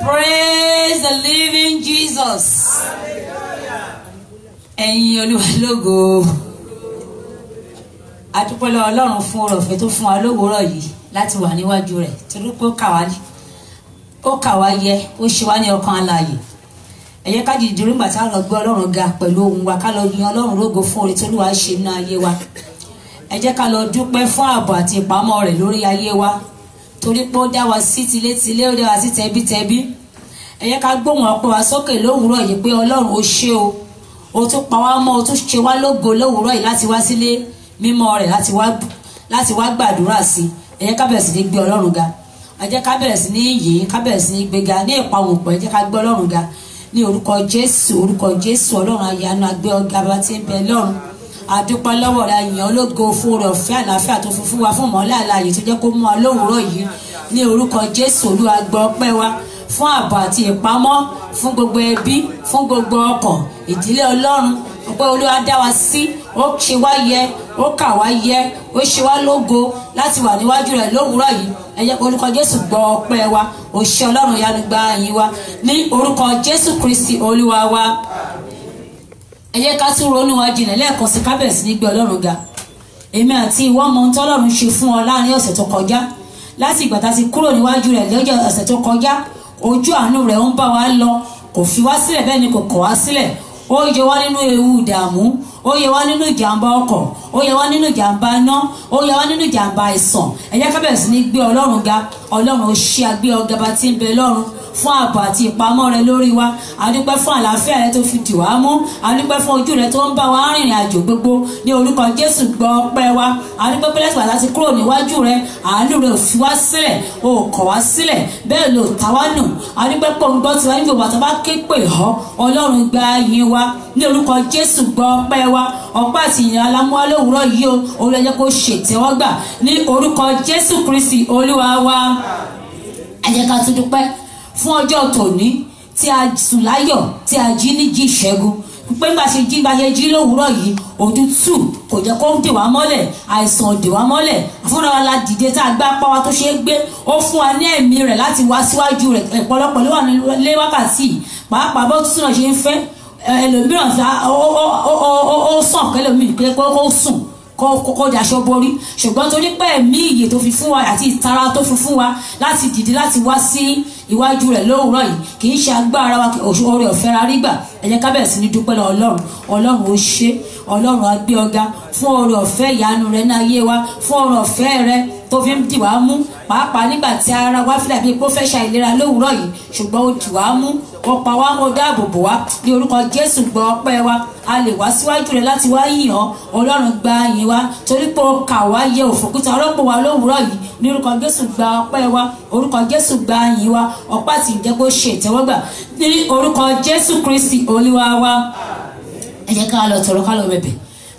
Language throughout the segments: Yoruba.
Praise the living Jesus. Ẹ̀yin Olúwa lógo. A dúpẹ́ lọ́wọ́ Ọlọ́run fún oore ọ̀fẹ́ tó fún wa lówùúrọ̀ yìí láti wà níwájú rẹ̀ torí pé ó kà wá yẹ, ó ṣe wá ní ọkàn alààyè. Ẹ jẹ́ ká dìde dúró nígbà tá a lọ gbé Ọlọ́run ga pẹ̀lú ohùn wa, ká lọ yin Ọlọ́run lógo fún oore tí Olúwa ṣe nínú ayé wa. Ẹ jẹ́ ká lọ dúpẹ́ fún ààbò àti ìpamọ́ rẹ̀ lórí ayé wa torí pé ó dá wa sí tilétilé, ó dá wa sí tẹbítẹbí. Ẹ jẹ́ ká gbóhùn ọpẹ́ wa sókè lówùúrọ̀ yìí pé Ọlọ́run ó ṣé o. Ó tún pa wá mọ́, ó tún ṣe wá lógo lówùúrọ̀ yìí láti wá sílé mímọ́ rẹ̀ láti wá gbàdúrà sí. Ẹ jẹ́ ká bẹ̀rẹ̀ sí ní gbé Ọlọ́run ga. Ẹ jẹ́ ká bẹ̀rẹ̀ sí ní yìn, ká bẹ̀rẹ̀ sí ní gbéga ní ìpawọ̀pọ̀. Ẹ jẹ́ ká gbé Ọlọ́run ga ní orúkọ Jésù, Ọlọ́run ayanu agbé ọ̀gá bá ti ń bẹ lọ́run. A dúpẹ́ lọ́wọ́ rẹ̀, yìn ológo fún oore ọ̀fẹ́ àlàáfíà tó fún wa fún ìmọ́lẹ̀ àlàyé tó jẹ́ kó mú wa lówùúrọ̀ yìí ní orúkọ Jésù. Olúwa gbọ́ ọpẹ́ wa fún ààbò àti ìpamọ́ fún gbogbo ẹbí, fún gbogbo ọkàn ìdílé Ọlọ́run. Ọpẹ́ Olúwa dá wa sí, ó ṣe wá yẹ, ó kà wá yẹ, ó ṣe wá lógo láti wà níwájú rẹ̀ lówùúrọ̀ yìí. Ẹ jẹ́ orúkọ Jésù gbọ́ ọpẹ́ wa, ó ṣe Ọlọ́run yanu gba yìn wa ní orúkọ Jésù Kristi Olúwa wa. Ẹ jẹ́ ká tún ronú wa jinlẹ̀ lẹ́ẹ̀kan sí, ká bẹ̀rẹ̀ sí ní gbé Ọlọ́run ga. Èmi àti ìwọ mọ ohun tí Ọlọ́run ṣe fún ọ láàrin ọ̀sẹ̀ tó kọjá. Láti ìgbà tá a ti kúrò níwájú rẹ̀ lọ́jọ́ ọ̀sẹ̀ tó kọjá, ojú àánú rẹ̀ ń bá wa lọ, kò fi wá sílẹ̀, bẹ́ẹ̀ ni kò kọ̀ wá sílẹ̀. Ó yẹ wá nínú ewu ìdààmú, ó yẹ wá nínú ìjàmbá ọkọ̀, ó yẹ wá nínú ìjàmbá iná, ó yẹ wá nínú ìjàmbá àìsàn. Ẹ jẹ́ ká bẹ̀rẹ̀ sí ní gbé Ọlọ́run ga. Ọlọ́run ó ṣe agbé ọ̀gá bá ti ń bẹ lọ́run fún ààbò àti ìpamọ́ rẹ lórí wa. A dúpẹ́ fún àlàáfíà rẹ tó fi dì wá mú. A dúpẹ́ fún ojú rẹ tó ń bá wa rìnrìn àjò gbogbo ní orúkọ Jésù gbọ́ ọpẹ́ wa. A dúpẹ́ pé lẹ́sìn àti kúrò níwájú rẹ, àánú rẹ ò fi wá sílẹ̀, ò kọ̀ wá sílẹ̀, bẹ́ẹ̀ ló ta wá nù. A dúpẹ́ pé òun gbọ́ tiwa níbi òbá tó bá ké pè ọ́. Ọlọ́run gba yìn wa ní orúkọ Jésù gbọ́ ọpẹ́ wa. Ọpẹ́ àti ìyìn alámúwá lówùúrọ̀ yìí o, Olúwa jẹ́ kó ṣètẹ́wọ́gbà ní orúkọ Jésù Kristi Olúwa wa. Ẹ jẹ́ ká tún dúpẹ́ fún ọjọ́ tòní tí a sùn láyọ̀, tí a jí ní jí ìṣẹ́gun. Pé bá ṣe jí lówùúrọ̀ yìí, òtútù kò jẹ́ kó dè wá mọ́lẹ̀, àìsàn dè wá mọ́lẹ̀. Fúnra wa la dìde tá a gbá apá wa tó ṣe é gbé. Ó fún wa ní ẹ̀mí rẹ̀ láti wá síwájú rẹ̀. Ọ̀pọ̀lọpọ̀ ló wà nílé wákàtí, pàápàá bó tún náà ṣe ń fẹ́. Ẹlòmíràn ó sàn kẹlòmíràn pé kó sùn kó daṣọ borí, ṣùgbọ́n torí pé ẹ̀mí ìyè tó fi fún wa àti ìtara tó fi fún wa láti dìde láti wá sí iwájú rẹ̀ lówùúrọ̀ yìí, kì í ṣe agbára wa, oore ọ̀fẹ́ ra rí gbà. Ẹ jẹ́ ká bẹ̀rẹ̀ sí ní dúpẹ́ lọ Ọlọ́run ó ṣe, Ọlọ́run á gbé ọ̀gá fún oore ọ̀fẹ́ ìyanu rẹ̀ ní ayé wa, fún oore ọ̀fẹ́ rẹ̀ tó fi ń dì wá mú, pàápàá nígbà tí ara wa fìlà bíi pé ó fẹ́ ṣàìlera lówùúrọ̀ yìí, ṣùgbọ́n ó dì wá mú, ó pa wá mọ́, dáàbò bò wá ní orúkọ Jésù gbọ́ ọpẹ́ wa. A lè wá síwájú rẹ̀ láti wá yìn ọ́. Ọlọ́run gba yìn wa torí pé ó kà wá yẹ, òfòkúta ọlọ́pọ̀ wa lówùúrọ̀ yìí ní orúkọ Jésù gba ọpẹ́ wa. Orúkọ Jésù gba yìn wa. Ọpẹ́ àti ìjẹ́ kó ṣe ìtẹ́wọ́gbà ní orúkọ Jésù Kristi Olúwa wa. Ẹ jẹ́ ká lọ tọrọ, ká lọ bẹ̀bẹ̀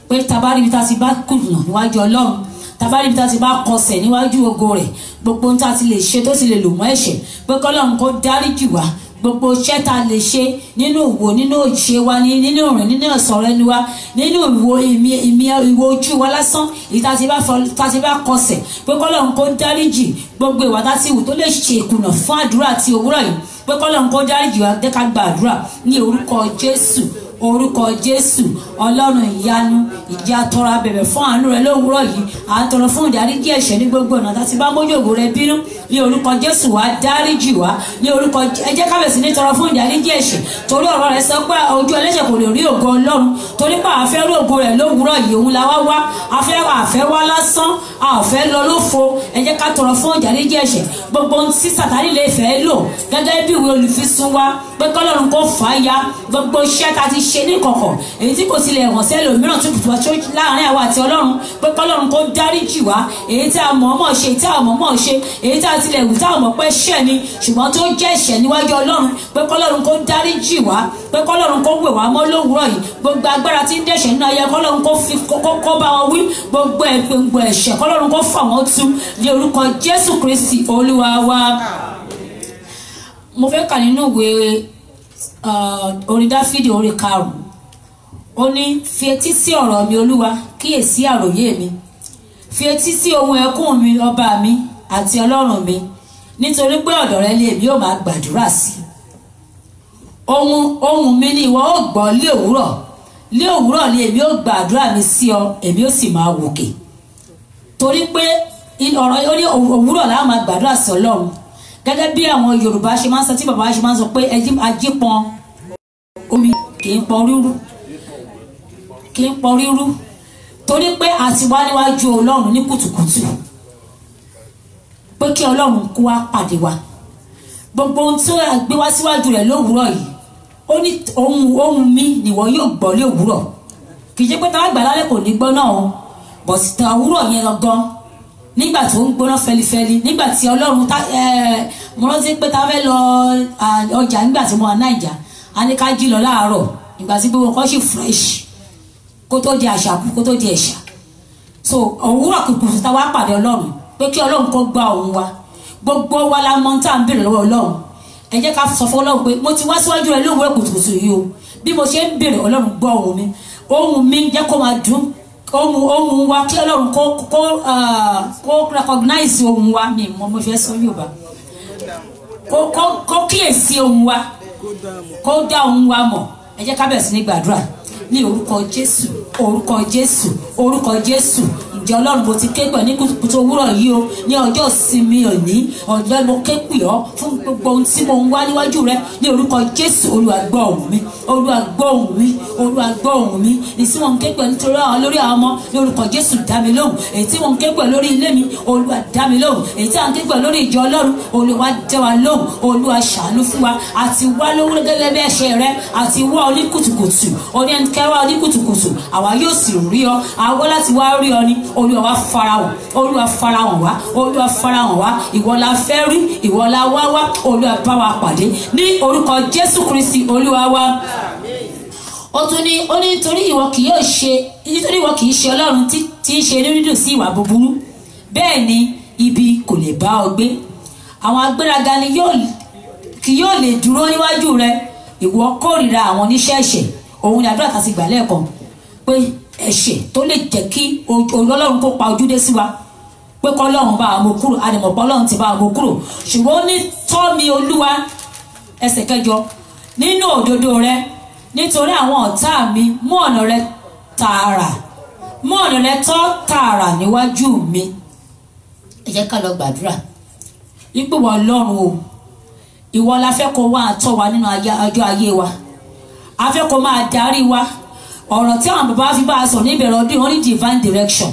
pé tabari bí ta ti bá kùnà níwájú Ọlọ́run, tabari bí ta ti bá kọsẹ̀ níwájú ògo rẹ̀, gbogbo ohun tá ti lè ṣe tó ti lè lò mọ́ ẹ̀ṣẹ̀, pé k'Ọlọ́run kó dáríjì wá. Gbogbo iṣẹ́ tá lè ṣe nínú ìwò, nínú ìṣe wa, nínú ìrìn, nínú ìsọ̀rọ̀ ẹnu wa, nínú ìwò ojú wa lásán, èyí tá ti bá kọsẹ̀, pé k'Ọlọ́run kó dáríjì gbogbo ìwà tá ti wù tó lè ṣe ìkùnà fún àdúrà àti òwúrọ̀ yìí, pé k'Ọlọ́run kó dáríjì wa. Jẹ́ ká gba àdúrà ní orúkọ Jésù. Orúkọ Jésù, Ọlọ́run ìyanu, ìjà tọrọ abẹ̀bẹ̀ fún àánú rẹ lówùúrọ̀ yìí. À ń tọrọ fún ìdáríjì ẹ̀ṣẹ̀ ní gbogbo ọ̀nà láti bá mójú ògo rẹ bínú ní orúkọ Jésù. Wá dáríjì wá ní orúkọ. Ẹ jẹ́ ká bẹ̀rẹ̀ sí ní tọrọ fún ìdáríjì ẹ̀ṣẹ̀ torí ọ̀rọ̀ rẹ̀ sọ pé ojú ẹlẹ́ṣẹ̀ kò lè rí ògo Ọlọ́run, torí pé àfẹ́ rí ògo rẹ̀ lówùúrọ̀ yìí, òun la wá àfẹ́ wá lásán, àfẹ́ lọ lófo. Ẹ jẹ́ ká tọrọ fún ìdáríjì ẹ̀ṣẹ̀. Gbogbo ohun tí Sátánì lè fẹ́ lò gẹ́gẹ́ bí ìwé olùfisùn wa, pé k'Ọlọ́run kó fà á ya. Gbogbo iṣẹ́ tá ti ṣe ní kọ̀kọ̀, èyí tí kò tilẹ̀ hàn sẹ́lòmíràn tó kùtù wá láàrin àwa àti Ọlọ́run, pé k'Ọlọ́run kó dáríjì wá. Èyí tí a mọ̀ọ́mọ̀ ṣe, tí a mọ̀ọ́mọ̀ ṣe, èyí tí a tilẹ̀ wù tí a mọ̀ pé ṣẹ̀ ni ṣùgbọ́n tó jẹ́ ẹ̀ṣẹ̀ níwájú Ọlọ́run, pé k'Ọlọ́run kó dáríjì wá, pé k'Ọlọ́run kó wẹ̀ wá mọ́ lówùúrọ̀ yìí. Gbogbo agbára tí ń dẹ̀ṣẹ̀ nínú ayé k'Ọlọ́run kó bá wọn wí, gbogbo ẹ̀ṣẹ̀ k'Ọlọ́run kó fà wọ́n tú ní orúkọ Jésù Kristi Olúwa wa. Mo fẹ́ kà nínú ìwé orin Dáfídì orí 5. Ó ní, fi etí sí ọ̀rọ̀ mi Olúwa, kíyèsí àròyé mi. Fi etí sí ohun ẹkún mi, ọba mi àti Ọlọ́run mi. nítorí pé ọ̀dọ̀ rẹ ni èmi ó máa gbàdúrà sí. Ohùn mi ni ìwọ ó gbọ́ lé òwúrọ̀ ni èmi ó gbàdúrà mi sí ọ, èmi ó sì máa wòkè. Torí pé ọ̀rọ̀ ó ní òwúrọ̀ la máa gbàdúrà sí Ọlọ́run, gẹ́gẹ́ bí àwọn Yorùbá ṣe máa ń sọ, tí bàbá ṣe máa ń sọ pé ajípọn omi kì í pọn rírú, torí pé àti wá níwájú Ọlọ́run ní kùtùkùtù pé kí Ọlọ́run kó wá pàdé wa. Gbogbo ohun tí ó gbé wá síwájú rẹ̀ lówùúrọ̀ yìí, ó ní ohùn mi nìwọ yóò gbọ́ lé òwúrọ̀. Kì í ṣe pé táwọn àgbà lálẹ́ kò ní gbọ́ náà o, bọ̀ sí ta òwúrọ̀ yẹn gangan nígbà tó ń gbóná fẹlifẹli, nígbà tí Ọlọ́run mo rántí pé ta fẹ́ lọ ọjà nígbà tí mo wà Naija, a ní ká jí lọ láàárọ̀ nígbà tí gbogbo nǹkan ṣì fresh kó tó di àṣàkú kó tó di ẹ̀ṣà. So òwúrọ̀ kùkùrù ta wá pàdé Ọlọ́run pé kí Ọlọ́run kó gba òun wa. Gbogbo wa la mọ̀ tá à ń bèrè lọ́wọ́ Ọlọ́run. Ẹ jẹ́ ká sọ fún Ọlọ́run pé mo ti wá síwájú rẹ lówùúrọ̀ kùtùkùtù yìí o, bí mo ṣe ń bèrè Ọlọ́run gbọ́ ohùn mi jẹ́ kó máa dùn. Ohùn wa kí Ọlọ́run kó recognize ohùn wa, mi mọ̀ mo fẹ́ sọ Yorùbá, kó kíyèsí ohùn wa, kó dá ohùn wa mọ̀. Ẹ jẹ́ ká bẹ̀rẹ̀ sí ní gbàdúrà ní orúkọ Jésù, orúkọ Jésù, orúkọ Jésù. Ǹjẹ́ Ọlọ́run mo ti ké pè ní kùtùkùtù òwúrọ̀ yìí o, ní ọjọ́ ìsinmi òní, ọjọ́ mo ké pè ọ́ fún gbogbo ohun tí mo ń wá níwájú rẹ ní orúkọ Jésù. Olúwa gbọ́ ohùn mi, Olúwa gbọ́ ohùn mi, Olúwa gbọ́ ohùn mi. Èyí tí mo ń ké pè nítorí àwọn lórí àwọn ọmọ ní orúkọ Jésù dá mi lóhùn. Èyí tí mo ń ké pè lórí ilé mi, Olúwa dá mi lóhùn. Èyí tí à ń ké pè lórí ìjọ Ọlọ́run, Olúwa dá wa lóhùn. Olúwa ṣàánú fún wa, àti wá lówó gẹ́gẹ́ bí ẹ̀ṣẹ̀ rẹ, àti wá oní kùtùkùtù, oní ẹnikẹ́wà oní kùtùkùtù, àwa yóò sì rí ọ. Àwa láti wá rí ọ ní Olúwa wá farahàn, Olúwa farahàn wá, Olúwa farahàn wá. Ìwọ la fẹ́ rí, ìwọ la wá, Olúwa bá wa pàdé ní orúkọ Jésù Kristi Olúwa wa. Ó ní nítorí ìwọ kì í ṣe Ọlọ́run tí ń ṣe dídùn sí ìwà búburú, bẹ́ẹ̀ ni ibi kò lè bá ọ gbé. Àwọn agbéraga ni kì yóò lè dúró níwájú rẹ. Ìwọ kórìíra àwọn oníṣẹ́ ẹ̀ṣẹ̀. Òun ni àdúrà tá sì gbà lẹ́ẹ̀kan pé ẹ̀ṣẹ̀ tó lè jẹ́ kí Ọlọ́run kó pa ojúdé sí wa, pé kọ́ Ọlọ́run bá wa mú kúrò, àdèmọ̀pọ̀ Ọlọ́run ti bá wa mú kúrò. Ṣùgbọ́n ó ní tọ́ mi Olúwa, ẹsẹ̀ 8, nínú òdodo rẹ, nítorí àwọn ọ̀tá mi mú ọ̀nà rẹ tọ́ tààrà níwájú mi. Ẹ jẹ́ ká lọ gbàdúrà wípé wọ Ọlọ́run o, ìwọ la fẹ́ kó wá tọ́ wa nínú ọjọ́ ayé wa, a fẹ́ kó máa darí wa. Ọ̀rọ̀ tí àwọn bàbá fi bá a sọ ní ìbẹ̀rẹ̀ ọdún, wọ́n ní divine direction,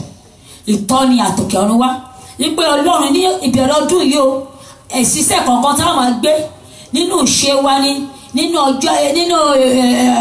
ìtọ́ni àtòkè ọ̀run wá. Wípé Ọlọ́run ní ìbẹ̀rẹ̀ ọdún yìí o, ìṣiṣẹ́ kankan táwọn máa gbé nínú ìṣe wa ni, nínú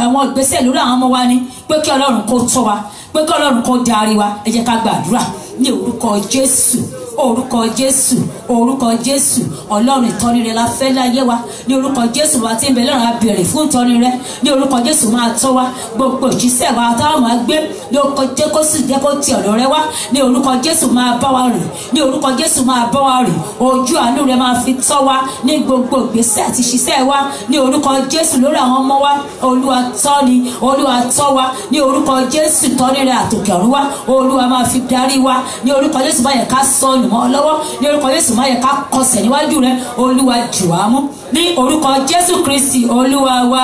àwọn ìgbésẹ̀ lórí àwọn ọmọ wa ni, pé kí Ọlọ́run kó tọ́ wa, pé kí Ọlọ́run kó darí wa. Ẹ jẹ́ ká gbàdúrà ní orúkọ Jésù, orúkọ Jésù, orúkọ Jésù. Ọlọ́run ìtọ́ni rẹ la fẹ́ láyé wa, ní orúkọ Jésù wa tí ń bẹ lọ́run, a béèrè fún ìtọ́ni rẹ ní orúkọ Jésù. Máa tọ́ wa, gbogbo ìṣiṣẹ́ wa táwọn máa gbé ní orúkọ Jésù, jẹ́ kó ti ọ̀dọ̀ rẹ wá ní orúkọ Jésù. Máa bá wa rìn ní orúkọ Jésù, máa bá wa rìn. Ojú àánú rẹ máa fi tọ́ wa ní gbogbo ìgbésẹ̀ àti ìṣiṣẹ́ wa ní orúkọ Jésù. Lórí àwọn ọmọ wa, Olúwa tọ́ni, Olúwa tọ́ wa ní orúkọ Jésù. Tọ́ni rẹ àtòkè ọ̀run wá, Olúwa máa fi darí wa ní orúkọ Jésù. Má yẹ ká sọnù mọ́ ọ lọ́wọ́ ní orúkọ Jésù. Má yẹ ká kọsẹ̀ níwájú rẹ, Olúwa jù wá mú ní orúkọ Jésù Kristi Olúwa wa.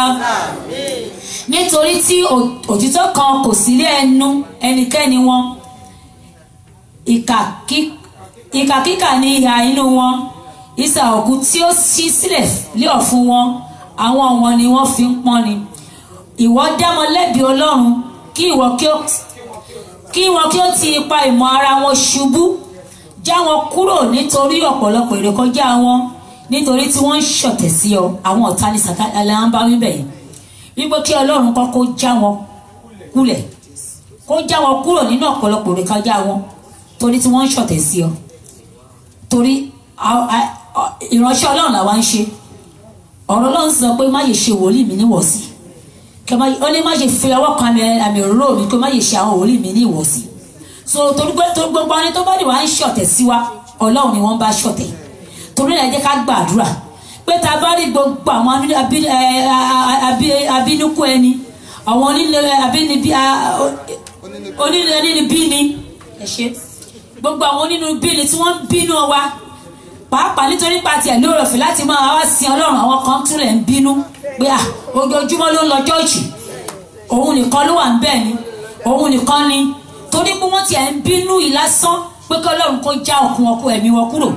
Nítorí tí òtítọ́ kan kò sí lé ẹnu ẹnikẹ́ni wọn, ìkà kíkà ní ìhà inú wọn, ìsà òkú tí ó ṣí sílẹ̀ lé ọ̀fun wọn, àwọn wọn ni wọ́n fi ń pọ́n ni. Ìwọ dá wọn lẹ́bi Ọlọ́run, kí wọn kí ó ti ipa ìmọ̀ ara wọn ṣubú. Já wọn kúrò nítorí ọ̀pọ̀lọpọ̀ ìrékọjá wọn, nítorí tí wọ́n ń ṣọ̀tẹ̀ sí ọ. Àwọn ọ̀tá ní sàkálà ń bá wíbẹ̀ yìí wípé kí Ọlọ́run kó já wọn kulẹ̀, kó já wọn kúrò nínú ọ̀pọ̀lọpọ̀ ìrékọjá wọn, torí tí wọ́n ń ṣọ̀tẹ̀ sí ọ. Torí ìránṣẹ́ Ọlọ́run làwa ń ṣe. Ọ̀rọ̀ Ọlọ́run sọ pé má yẹ ṣe wòlíì mi níwọ̀sí, ó ní má ṣe fi ọwọ́ kan àmì òróró mi, kó má yẹ ṣe àwọn wòlíì mi ní ìwọ̀sí. So torí gbogbo ẹni tó bá dì wá ń ṣọ̀tẹ̀ sí wa, Ọlọ́run ni wọ́n bá ṣọ̀tẹ̀. Torí ẹ jẹ́ ká gbàdúrà pé ta bá rí gbogbo àwọn abínúkú ẹni, àwọn onínúbí ni, gbogbo àwọn onínúbí ni tí wọ́n ń bínú wa, pàápàá nítorí pàtì ẹ̀ lóore ọ̀fẹ́ láti máa wá sin Ọlọ́run. Àwọn kan tún lẹ̀ ń bínú pé ojoojúmọ́ ló ń lọ chọ́ọ̀chì, òun nìkan ló wà ń bẹ̀ ni, òun nìkan ni, torí pé wọ́n ti ẹ̀ ń bínú ìlásán pé kí Ọlọ́run kó já ọkùn wọn kó ẹ̀mí wọn kúrò.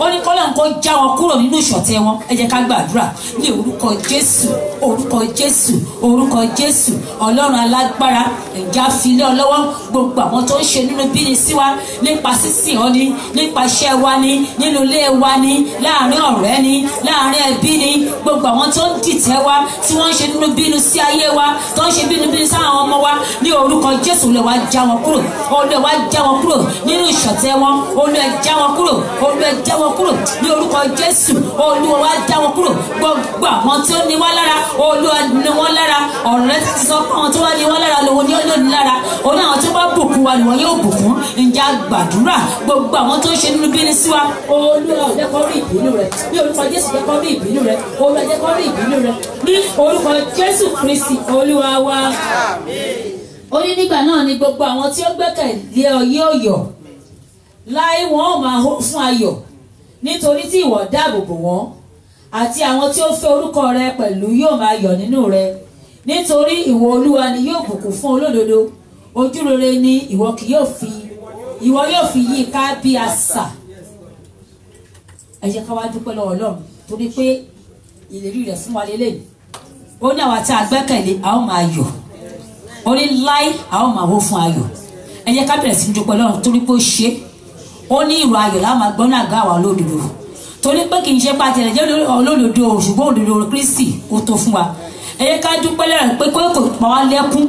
Ó ní kí Ọlọ́run kó já wọn kúrò nínú ìṣọ̀tẹ̀ wọn. Ẹ jẹ́ ká gbàdúrà ní orúkọ Jésù, orúkọ Jésù, orúkọ Jésù. Ọlọ́run alágbára, ẹ̀já filé ọlọ́wọ́ gbogbo àwọn tó ń ṣe nínú bíni sí wa, nípa sísìn ọ ni, nípa iṣẹ́ wa ni, nínú ilé wa ni, láàrin ọ̀rẹ́ ni, láàrin ẹbí ni, gbogbo àwọn tó ń dìtẹ̀ wa, tí wọ́n ń ṣe nínú bínú sí ayé wa, tó ń ṣe bínú sáwọn ọmọ wa, ní orúkọ Jésù Olúwa wá já wọn kúrò, Olúwa wá já wọn kúrò nínú ìṣọ̀tẹ̀ wọn, Olúwa já wọn kúrò, Olúwa já wọn kúrò ní orúkọ Jésù. Olúwa wá já wọn kúrò. Gbogbo àwọn tí ó ní wá lára, Olúwa ní wọn lára. Ọ̀rẹ́ ti sọ pé àwọn tó wá ní wọn lára lòun ni ó lò ní lára. Òun àwọn tó bá bùkún wa ni wọn yóò bùkún. Ǹjẹ́ a gbàdúrà gbogbo àwọn tó ń ṣe nínú bíní sí wa, Olúwa jẹ́ kó rí ìbínú rẹ̀. Ní orúkọ Jésù jẹ́ kó rí ìbínú rẹ̀. Olúwa jẹ́ kó rí ìbínú rẹ̀. Ní orúkọ Jésù Kristi Olúwa wa. Ó ní nígbà náà ni gbogbo àwọn tí ó gbẹ́kẹ̀lé ọ yóò yọ̀, láé wọn ò máa hó fún ayọ̀, nítorí tí ìwọ dáàbò bò wọ́n, àti àwọn tí ó fẹ́ orúkọ rẹ pẹ̀lú yóò máa yọ̀ nínú rẹ. Nítorí ìwọ Olúwa ni yóò bùkún fún olódodo, ojú rere ni ìwọ yóò fi yí ká bí asà. Ẹ jẹ́ ká wá dúpẹ́ lọ́wọ́ Ọlọ́run torí pé ìlérí rẹ̀ fún wa lélẹ̀. Ó ní àwa tí a gbẹ́kẹ̀lé a ó máa yọ̀, ó ní láé a ó máa hó fún ayọ̀. Ẹ jẹ́ ká bẹ̀rẹ̀ sí ní dúpẹ́ lọ́run torí pé ó ṣe é. Ó ní ìró ayọ̀ láwọn máa gbọ́ náà gá wa olódodo, torí pé kì í ṣe pàtẹ́lẹ̀ jẹ́ olódodo ṣùgbọ́n òdodo Kristi kò tó fún wa. Ẹ jẹ́ ká dúpẹ́ lẹ́rìn pé kò pa wá lẹ́kún,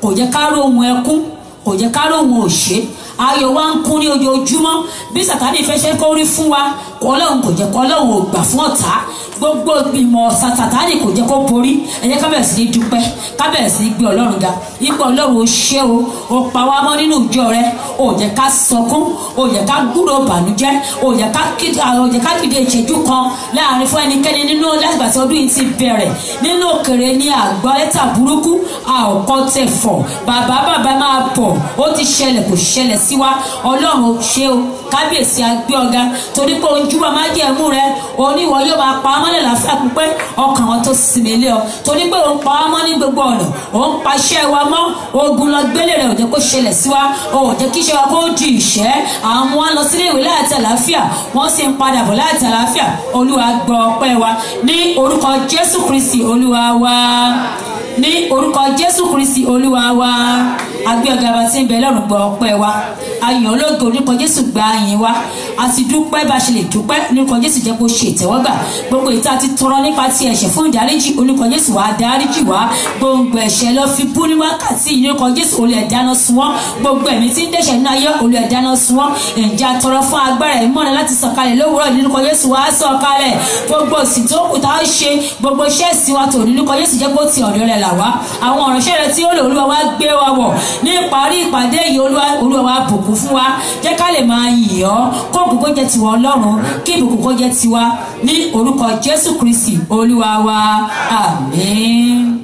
kò jẹ́ ká róhun ẹkún, kò jẹ́ ká róhun òṣè. Ayọ̀ wa ń kún ní ojoojúmọ́. Bí Sátánì fẹ́ ṣe kó rí fún wa, Ọlọ́run kò jẹ́ kó Ọlọ́run ò gbà fún ọ̀tá. Gbogbo ìmọ̀ Sátánì kò jẹ́ kó borí. Ẹ jẹ́ ká bẹ̀rẹ̀ sí ní dúpẹ́, ká bẹ̀rẹ̀ sí ní gbé Ọlọ́run ga. Ipò Ọlọ́run ó ṣe o, ó pa wá mọ́ nínú ìjọ rẹ, ó jẹ́ ká sọkún, ó jẹ́ ká gbúrò bànújẹ́, ó jẹ́ ká dìde ìṣẹ́jú kan láàrin fún ẹnikẹ́ni nínú látìgbà tí ọdún yìí ti bẹ̀rẹ̀. Nínú òkèrè ní àgbọ̀ lẹ́tà burúkú, a ò kọ́ tẹ̀ fọ̀. Bàbá máa bọ̀, ó ti ṣẹlẹ̀ kò ṣẹlẹ̀ sí wa. Ọlọ́run ó ṣe o, kábíyèsí agbé ọ̀gá torí pé ojú wa máa jẹ́ ẹ̀mú rẹ. Oníwọ̀ yóò máa pa á mọ́lẹ̀ láfíà pípẹ́ ọkàn wọn tó sinmi lé ọ, torí pé òun pa á mọ́ ní gbogbo ọ̀nà, òun paṣẹ́ wa mọ́. Ogun lọ gbélé rẹ̀ ò jẹ́ kó ṣẹlẹ̀ sí wa, ò jẹ́ kí iṣẹ́ wa kó di ìṣẹ́. Àwọn wa lọ sílé ìwé láti àlàáfíà, wọ́n sì ń padà bọ̀ láti àlàáfíà. Olúwa gbọ́ ọpẹ́ wa ní orúkọ Jésù Kristi Olúwa wa. Ní orúkọ Jésù Kristi Olúwa wa. Agbé ọ̀gá bá ti ń bẹ lọ́rùn gbọ́ ọpẹ́ wa. Ayọ̀ ológo orúkọ Jésù gba àyìn wa. A ti dúpẹ́ bá ṣe lè dúpẹ́, orúkọ Jésù jẹ́ kó ṣe ìtẹ́wọ́gbà. Gbogbo ìta ti tọrọ nípa ti ẹ̀ṣẹ̀ fún ìdáríjì, orúkọ Jésù wá dáríjì wá. Gbogbo ẹ̀ṣẹ̀ lọ fi bú ní wákàtí, orúkọ Jésù Olúwa dáná sun wọ́n. Gbogbo ẹ̀mí tí ń dẹ́ṣẹ̀ nínú ayé Olúwa dáná sun wọ́n. Ǹjẹ́ a tọrọ fún agbára ìmọ̀ràn láti sọ̀kalẹ̀ lówùúrọ̀, orúkọ Jésù wá sọ̀kalẹ̀. Gbogbo òsì tó kù tá a ṣe, gbogbo iṣẹ́ ìsìn wa tòní, orúkọ Jésù jẹ́ kó ti ọ̀dọ̀ rẹ̀ là wá. Àwọn ọ̀ránṣẹ́ rẹ̀ tí ó lò Olúwa wá gbé wa wọ̀. Ní ìparí ìpàdé yìí Olúwa wá bùkún fún wa. Jẹ́ ká lè máa yìn ọ́, kó òkùnkó jẹ́ tiwa Ọlọ́run, kí ìbùkún kó jẹ́ tiwa ní orúkọ Jésù Kristi Olúwa wa. Àmín.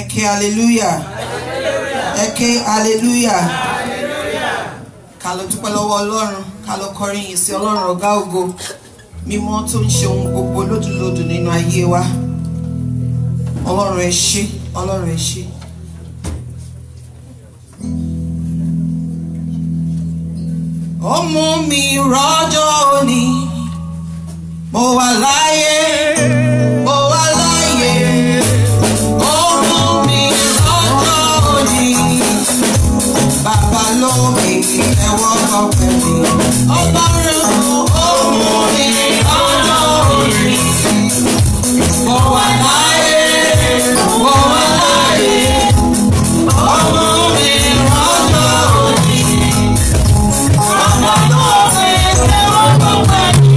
Ẹ ké hallelujah. Ẹ ké hallelujah. Ká lọ dúpẹ́ lọ́wọ́ Ọlọ́run, ká lọ kọrin yìn sí Ọlọ́run ọ̀gá ògo, mímọ́ tó ń ṣe ohun gbogbo lódùlódù nínú ayé wa. Ọlọ́run ẹ ṣé, Ọlọ́run ẹ ṣé. Ó mú mi rọ́jọ́ òní, mo wà láyé, mo wà láyé. Ó mú mi rọ́jọ́ òní, bàbá lókè ẹ̀wọ́ ọ̀pẹ̀ mi. Ọlọ́run ó mú mi rọ́jọ́ òní, mo wà láyé, mo wà láyé. Ó mú mi rọ́jọ́ òní, bàbá lókè ẹ̀wọ́ ọ̀pẹ̀ mi.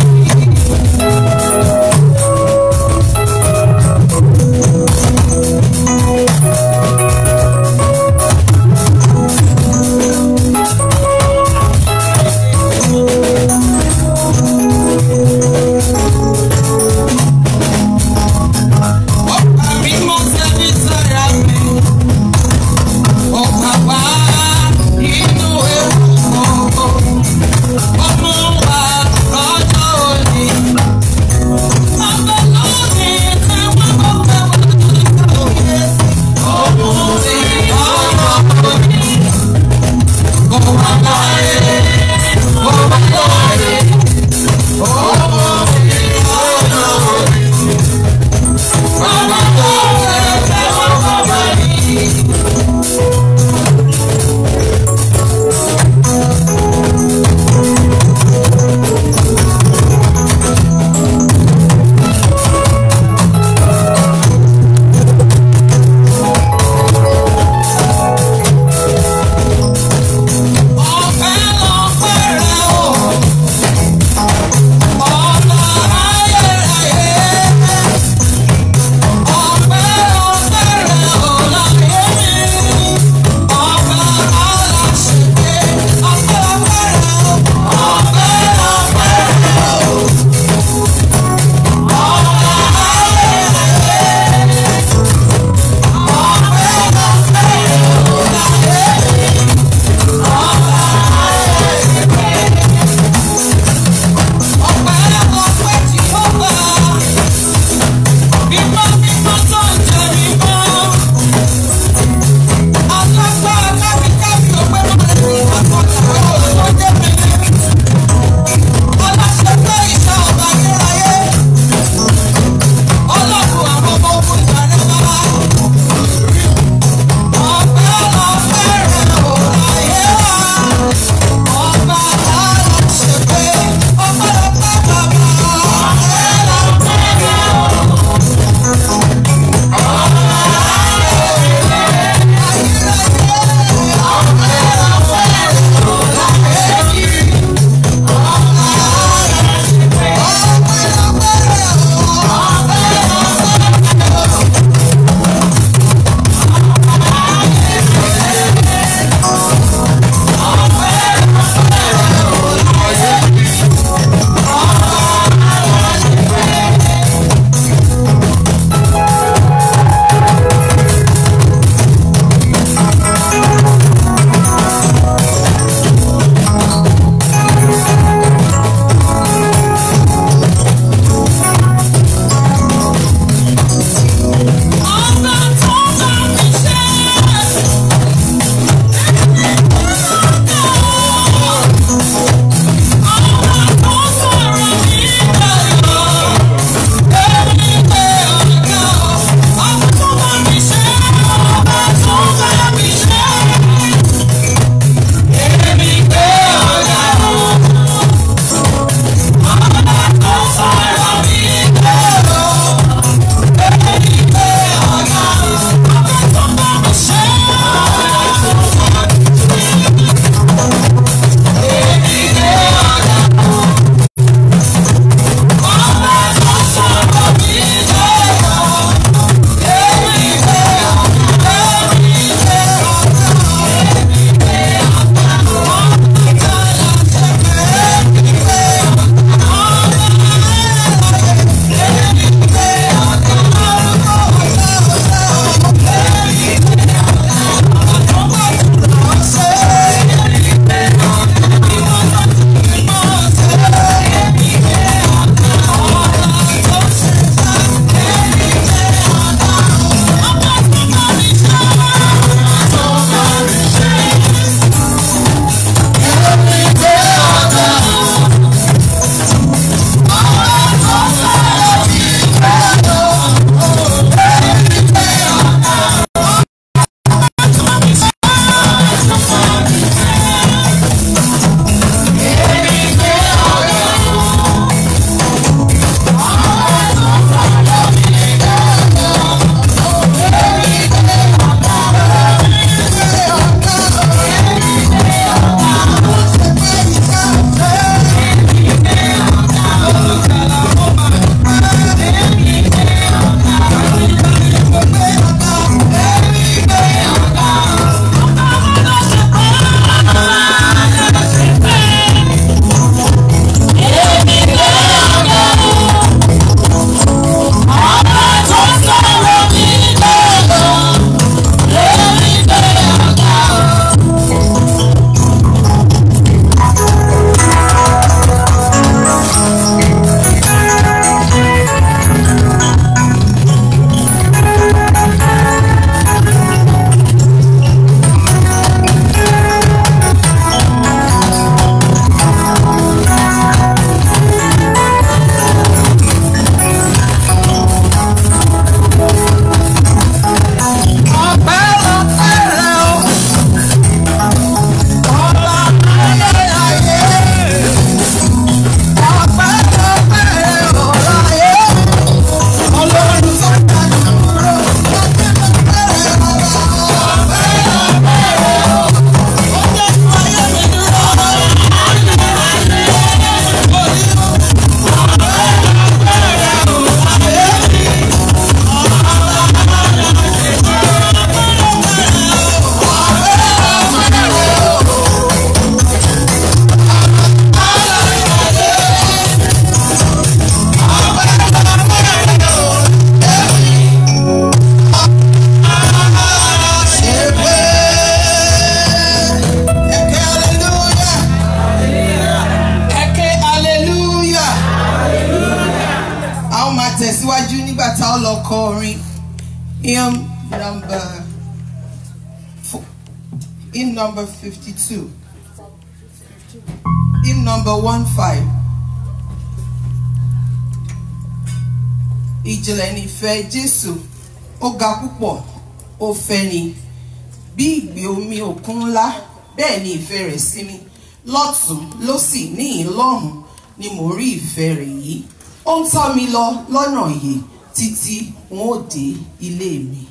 Hymn number 52. Hymn number 15. Ìjìnlẹ̀ nífẹ̀ẹ́ Jésù, ó ga púpọ̀, ó fẹ́ ni. Bí ìgbì omi òkun ńlá, bẹ́ẹ̀ ni ìfẹ́ rẹ̀ sí mi. Lọ́tùn lósì ní ìlọ́hùn ni mo rí ìfẹ́ rẹ̀ yìí. Ó ń tọ́ mi lọ lọ́nà ìyè títí wọn ó dé ilé mi.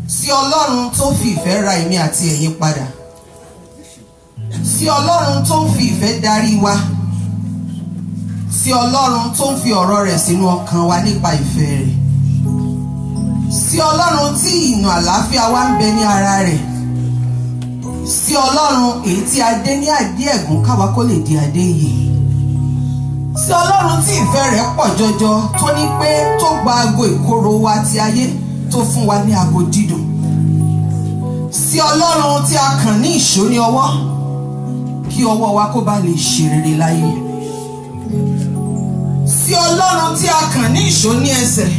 sí Ọlọ́run tó fi ìfẹ́ ra èmi àti ẹ̀yin padà, sí Ọlọ́run tó ń fi ìfẹ́ darí wa, sí Ọlọ́run tó ń fi ọ̀rọ̀ rẹ̀ sínú ọkàn wa nípa ìfẹ́ rẹ̀, sí Ọlọ́run tí ìyàn àlàáfíà wa ń bẹ ní ara rẹ̀, sí Ọlọ́run èyí tí a dé ní àdé ẹ̀gún káwa kó lè di adé yìí. sí Ọlọ́run tí ìfẹ́ rẹ̀ pọ̀ jọjọ tó ní pé tó gba ago ìkorò wa ti ayé tó fún wa ní ago dídùn. Sí Ọlọ́run tí a kàn ní ìṣó ní ọwọ́ kí ọwọ́ wa kó bá lè ṣe rere láyé. Sí Ọlọ́run tí a kàn ní ìṣó ní ẹsẹ̀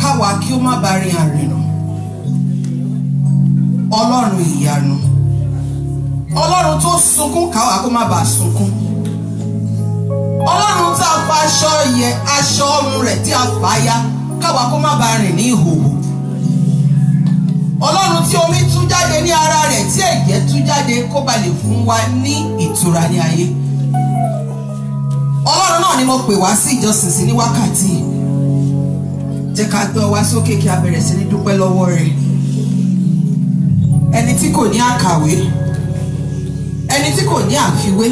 káwa kí ó má bá rin àrìnà. Ọlọ́run ìyanu, Ọlọ́run tó sunkún káwa kó má bàa sunkún. Ọlọ́run tá a fa aṣọ ọrùn rẹ̀ tí a fà ya káwa kó má bàa rìn ní ìhòòhò. Ọlọ́run tí omi tú jáde ní ara rẹ̀ tí ẹ̀jẹ̀ tú jáde kó ba lè fún wa ní ìtura ní ayé. Ọlọ́run náà ni mo pè wá sí ìjọsìn sí ní wákàtí. Jẹ́ ká gbé ọwá sókè kí a bẹ̀rẹ̀ sí ní dúpẹ́ lọ́wọ́ rẹ̀. Ẹni tí kò ní àkàwé, ẹni tí kò ní àfiwé,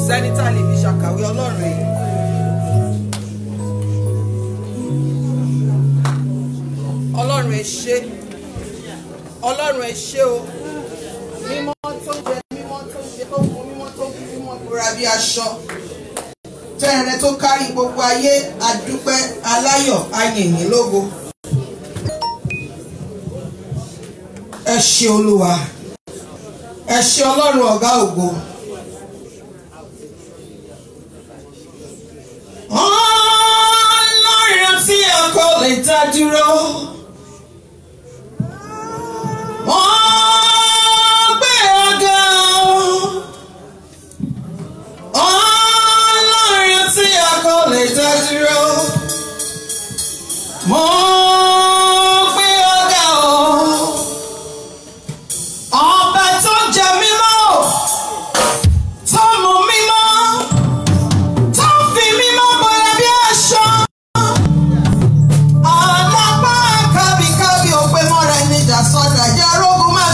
sẹ́ni tá a lè fi ṣàkàwé Ọlọ́run yìí. Ọlọ́run ẹ ṣé, Ọlọ́run ẹ ṣé o. Mímọ́ tó jẹ, mímọ́ tó jẹ, tó mú mímọ́ tó kú, mímọ́ búra bí aṣọ. Tẹ́rẹ̀ tó kárí gbogbo ayé, adúpẹ́ aláyọ̀ ayìnyín lógo. Ẹ ṣé Olúwa, ẹ ṣé Ọlọ́run ọ̀gá ògo. Ọlọ́run tí a kò lè dá dúró. Wọ́n gbé ọ̀gá o. Ọlọ́run tí a kò lè dá dúró. Wọ́n gbé ọ̀gá o. Ọba tó jẹ mímọ́, tó mú mímọ́, tó fi mímọ́ bọ́lá bí aṣọ. Alápá kábíkábí òpè mọ́ra ẹni jà sọ́dà jẹ́ arógun máa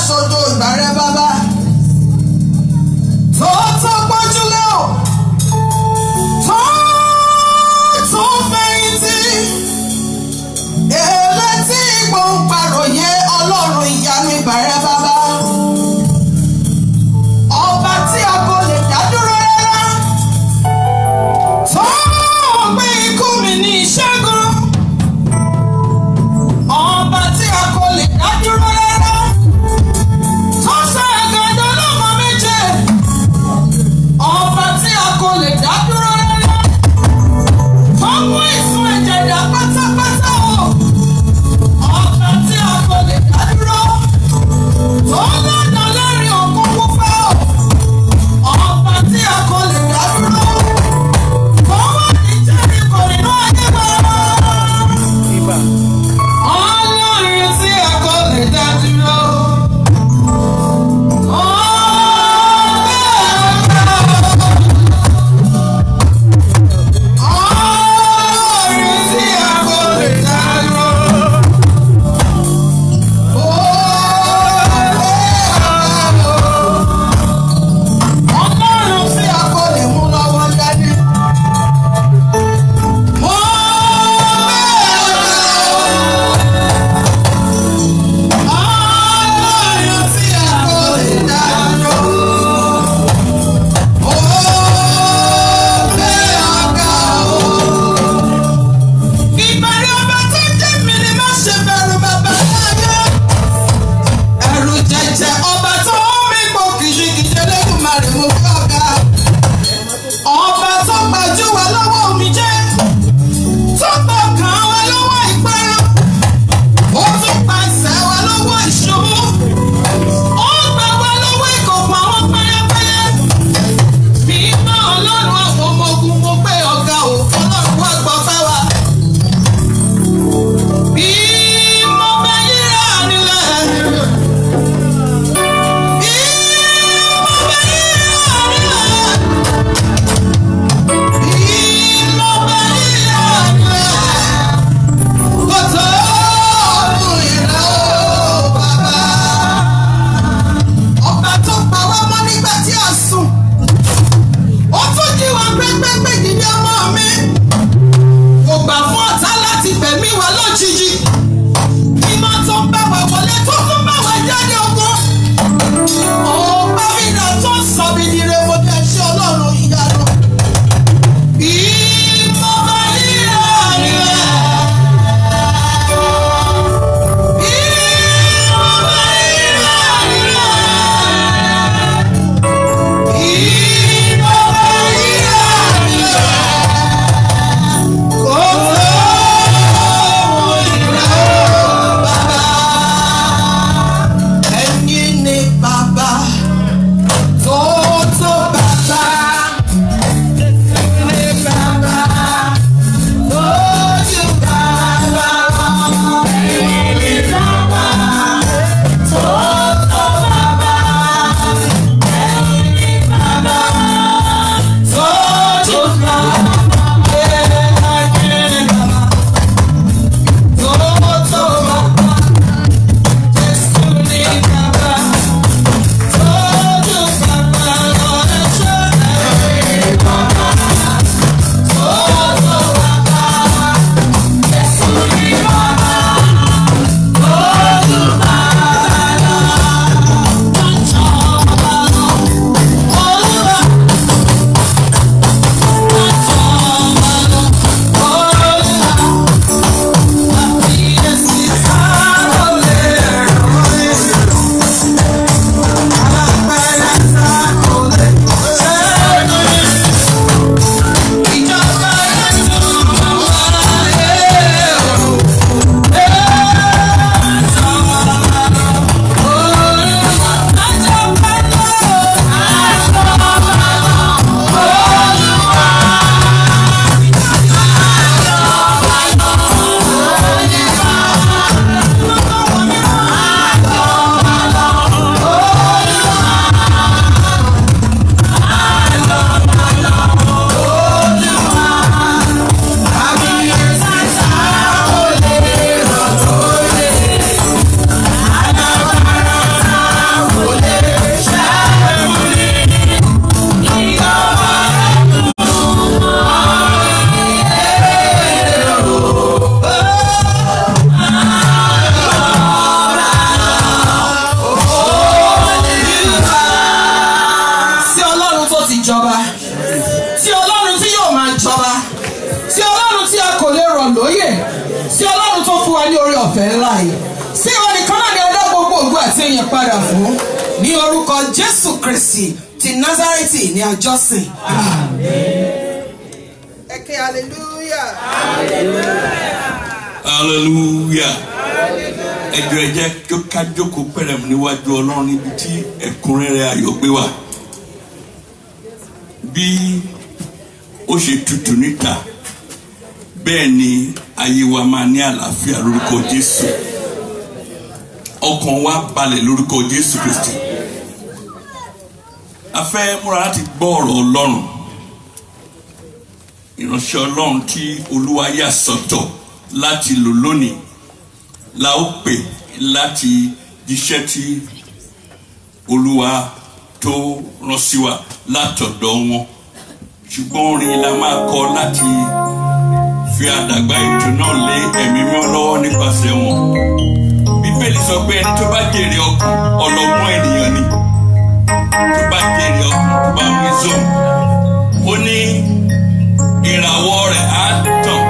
alààyè. Sí ìwọ nìkan náà ni ọdọ́ gbogbo ògo àti ìyìn padà fún. Ní orúkọ Jésù Kristi ti Násárẹ́tì ní àjọsìn. Ẹ ké hallelujah. Hallelujah. Ẹ jẹ́ ká jókòó pẹ̀lẹ́mù níwájú Ọlọ́run níbi tí ẹ̀kúnrẹ́rẹ́ ayọ̀ gbé wà. Bí ó ṣe tutù níta, bẹ́ẹ̀ ni ayé wa máa ní àlàáfíà lórúkọ Jésù. Ọkàn wa balẹ̀ lórúkọ Jésù Kristi. A fẹ́ múra láti gbọ́ ọ̀rọ̀ Ọlọ́run. Ìránṣẹ́ Ọlọ́run tí Olúwa yà sọ́tọ̀ láti lò lónìí la ó pè láti jíṣẹ́ tí Olúwa tó rán sí wa látọ̀dọ̀ wọn. Ṣùgbọ́n orin la máa kọ láti fi àdàgbà ètò náà lé ẹ̀mí mọ́ lọ́wọ́ nípasẹ̀ wọn. Bíbélì sọ pé ẹni tó bá jèrè ọkàn ọlọ́gbọ́n ènìyàn ni. Tó bá jèrè ọkàn tó bá wí zone. Ó ní ìràwọ̀ rẹ̀ á tàn.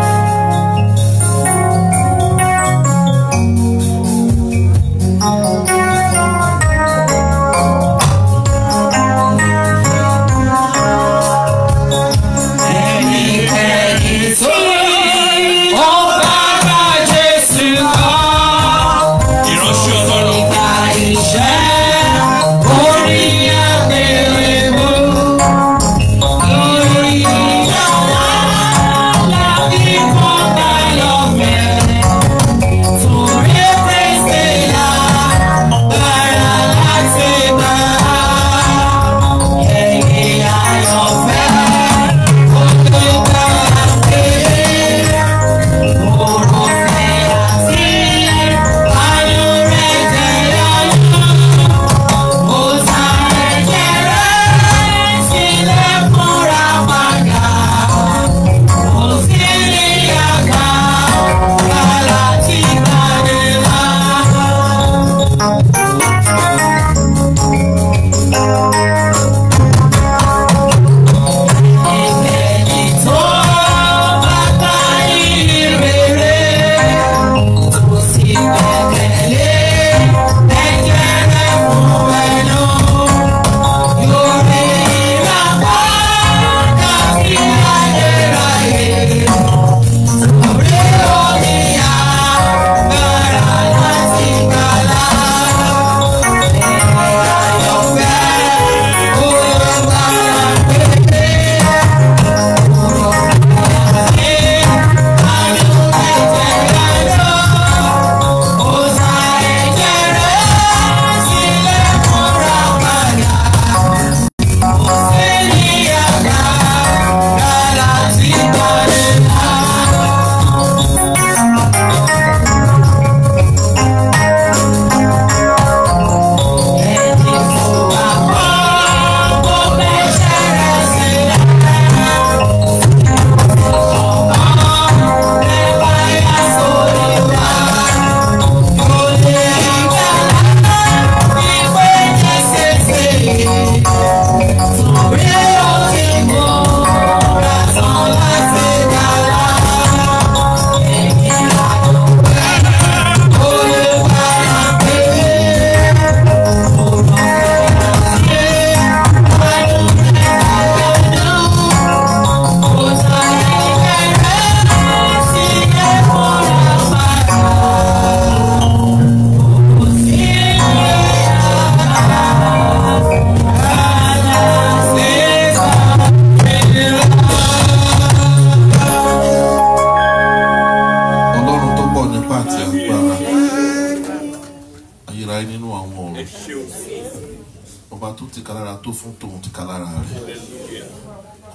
ọba tó ti kalára tó fún tòun ti kalára rẹ̀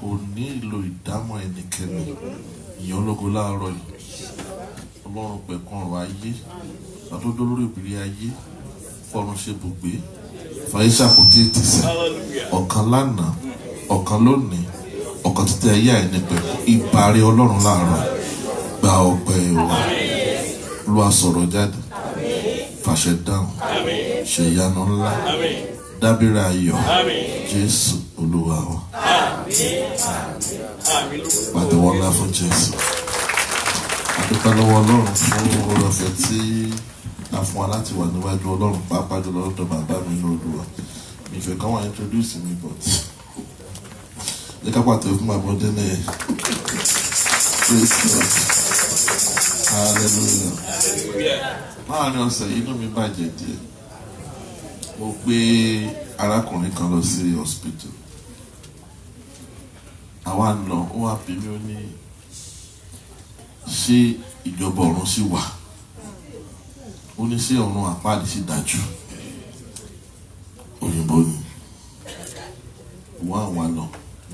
kò ní ìlò ìdámọ̀ ẹnikẹ́ni ìyẹn ológo láàárọ̀ yìí ọlọ́run pẹ̀kan ọ̀rọ̀ ayé àtọ́jọ́ lórí òbírí ayé fọ́run ṣe bùgbé fàyíṣà kò tí ì tìsẹ̀ ọ̀kan lánàá ọ̀kan lónìí ọ̀kan títí ayé àìní pẹ̀lú ìbáre ọlọ́run láàárọ̀ gba ọpẹ́ wa Olúwa sọ̀rọ̀ jáde fàṣẹ dáhùn ṣe ìyanu ńlá dábìrì ayọ̀ Jésù Olúwa wa pàtẹ́wọ́ ńlá fún Jésù dúpẹ́ lọ́wọ́ ọlọ́run fún oore ọ̀fẹ́ tí a fún wa láti wà níwájú ọlọ́run pàápàá jùlọ lọ́dọ̀ bàbá mi ní Olúwa. Mi fẹ́ kàn wá introduce mi but ní ká pàtó fún bàbá ọdẹ náà. Praise God. Hallelujah. Láàárín ọ̀sẹ̀ inú mi bàjẹ́ díẹ̀. Mo gbé arákùnrin kan lọ sí hospital. Àwa lọ, ó wá bí mi ó ní ṣé ìjọba ọ̀run sì wà? Ó ní ṣé ọ̀run àpáàdé sì dájú? Òyìnbó ni. Wọ́n àwọn lọ,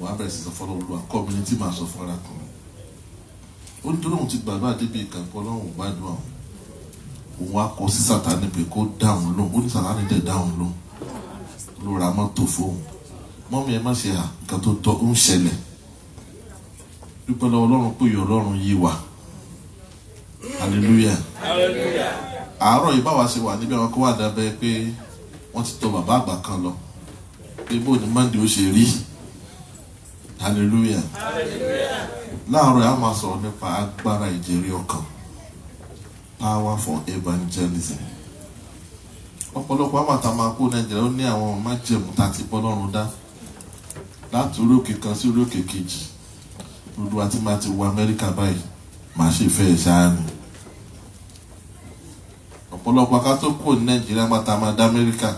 wọ́n á bẹ̀rẹ̀ sí sọ fọ́lọ́ Olúwa community máa sọ fún arákùnrin. Ó ní torí òun ti gbàgbọ́ débi ìkànkọ́ ọlọ́run gbádùn àwọn. Òun á kọ sí Sátánì pé kó dáhùn lóhùn. Ó ní Sátánì dẹ̀ dáhùn lóhùn. Ló ra mọ́tò fóun. Mọ́mí ẹ má ṣe hà nǹkan tó tọ́ ń ṣẹlẹ̀. Dúpẹ́ lọ́wọ́ ọlọ́run pé ìyọ̀ ọlọ́run yí wa. Hallelujah. Àárọ̀ yìí báwa ṣe wà níbi àwọn kó wà dábẹ́ pé wọ́n ti tọ̀ bàbá àgbà kan lọ. Pé bó ni Monday ó ṣe rí. Hallelujah. Láàárọ̀ yìí a máa sọ̀rọ̀ nípa agbára ìjẹ́rí ọkàn. Power for evangelism. Ọ̀pọ̀lọpọ̀ àmàtà máa kó Nàìjíríà ó ní àwọn májẹ̀mú tá ti bọ́ lọ́run dá. Láti orí òkè kan sí orí òkè kejì. Olúwa tí máa ti wọ Amẹ́ríkà báyìí máa ṣe fẹ́ ṣáá ni. Ọ̀pọ̀lọpọ̀ aká tó kúrò ní Nàìjíríà máa máa dá Amẹ́ríkà.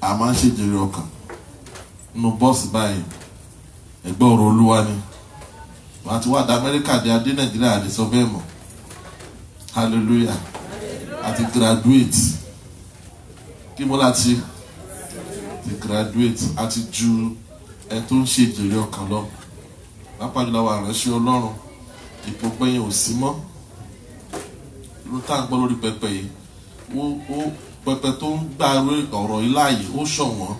A máa ń ṣèjèrè ọkàn. Nínú bọ́ọ̀sì báyìí ẹgbẹ́ ọ̀rọ̀ Olúwa ni. Wọ́n á ti wá dá Amẹ́ríkà dé adé Nàìjíríà àdé sọ bẹ́ẹ̀ mọ̀. Hallelujah. Àti graduate. Kí mo láti ti graduate àti ju ẹ tó ń ṣèjèrè ọkàn lọ. Lápájọ́ làwọn àránṣẹ́ Ọlọ́run ipò gbẹ̀yìn ò sí mọ́. Ló tá à ń gbọ́ lórí pẹpẹ yìí ó pẹpẹ tó ń gbà ọ̀rọ̀ yìí láàyè ó ṣọ̀wọ́n.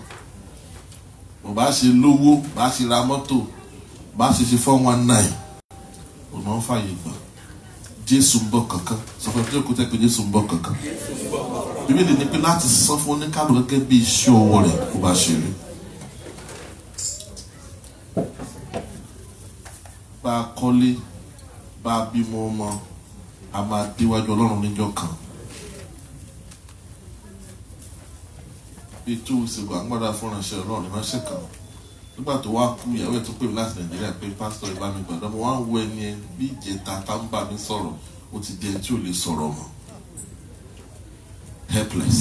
Bó bá ṣe lówó bá ṣe ra mọ́tò bá ṣe 419 ò náà fàyè gbà. Jésù ń bọ̀ kankan sọ fún ẹgbẹ́ òkúta pé Jésù ń bọ̀ kankan. Bíbélì ní pé láti sọ fún oníkàlù gẹ́gẹ́ bí iṣẹ́ ọwọ́ rẹ̀ kó bá ṣe rí. Bá a kọ́lé bá a bímọ ọmọ a máa déwájú Ọlọ́run níjọ́ kan. Bí tó ìṣègùn àgbàdá fúnránṣẹ́ Ọlọ́run ní ránṣẹ́ kan nígbà tó wá kú ìyàwó ẹ̀ tó pè mí láti Nàìjíríà pé pásítọ̀ ìbá mi gbàdọ́ mo wá ń wo ẹni ẹ bí ìjẹta tá ń bá mi sọ̀rọ̀ ó ti di ẹni tí ò lè sọ̀rọ̀ mọ́. Helpless.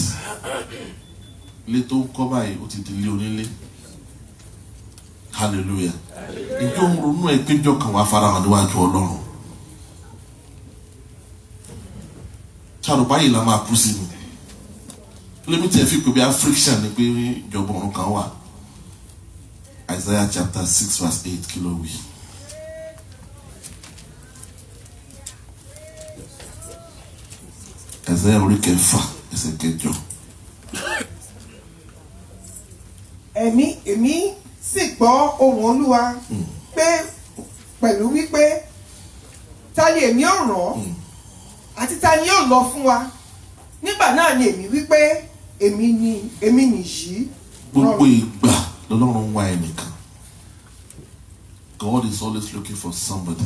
Ilé tó ń kọ́ báyìí ó ti di ilé onílé. Hallelujah. Ìjọ ń ronú ẹ péjọ kan wá farahàn níwájú Ọlọ́run. Ṣàrò báyìí la máa kú sí ni. Lẹ́mi tí ẹ fi pè bí affliction ni pé ìjọba ọ̀run kan wà. Isaiah chapter 6 verse 8 kí ló wí. Isaiah orí 6 ẹsẹ̀ 8. Èmi sì gbọ́ ohùn Olúwa pé pẹ̀lú wípé ta ni èmi ò rán àti ta ni yóò lọ fún wa. Nígbà náà ni èmi wípé èmi nìyí. Gbogbo ìgbà lọ́lọ́run wá ẹnìkan. God is always looking for somebody.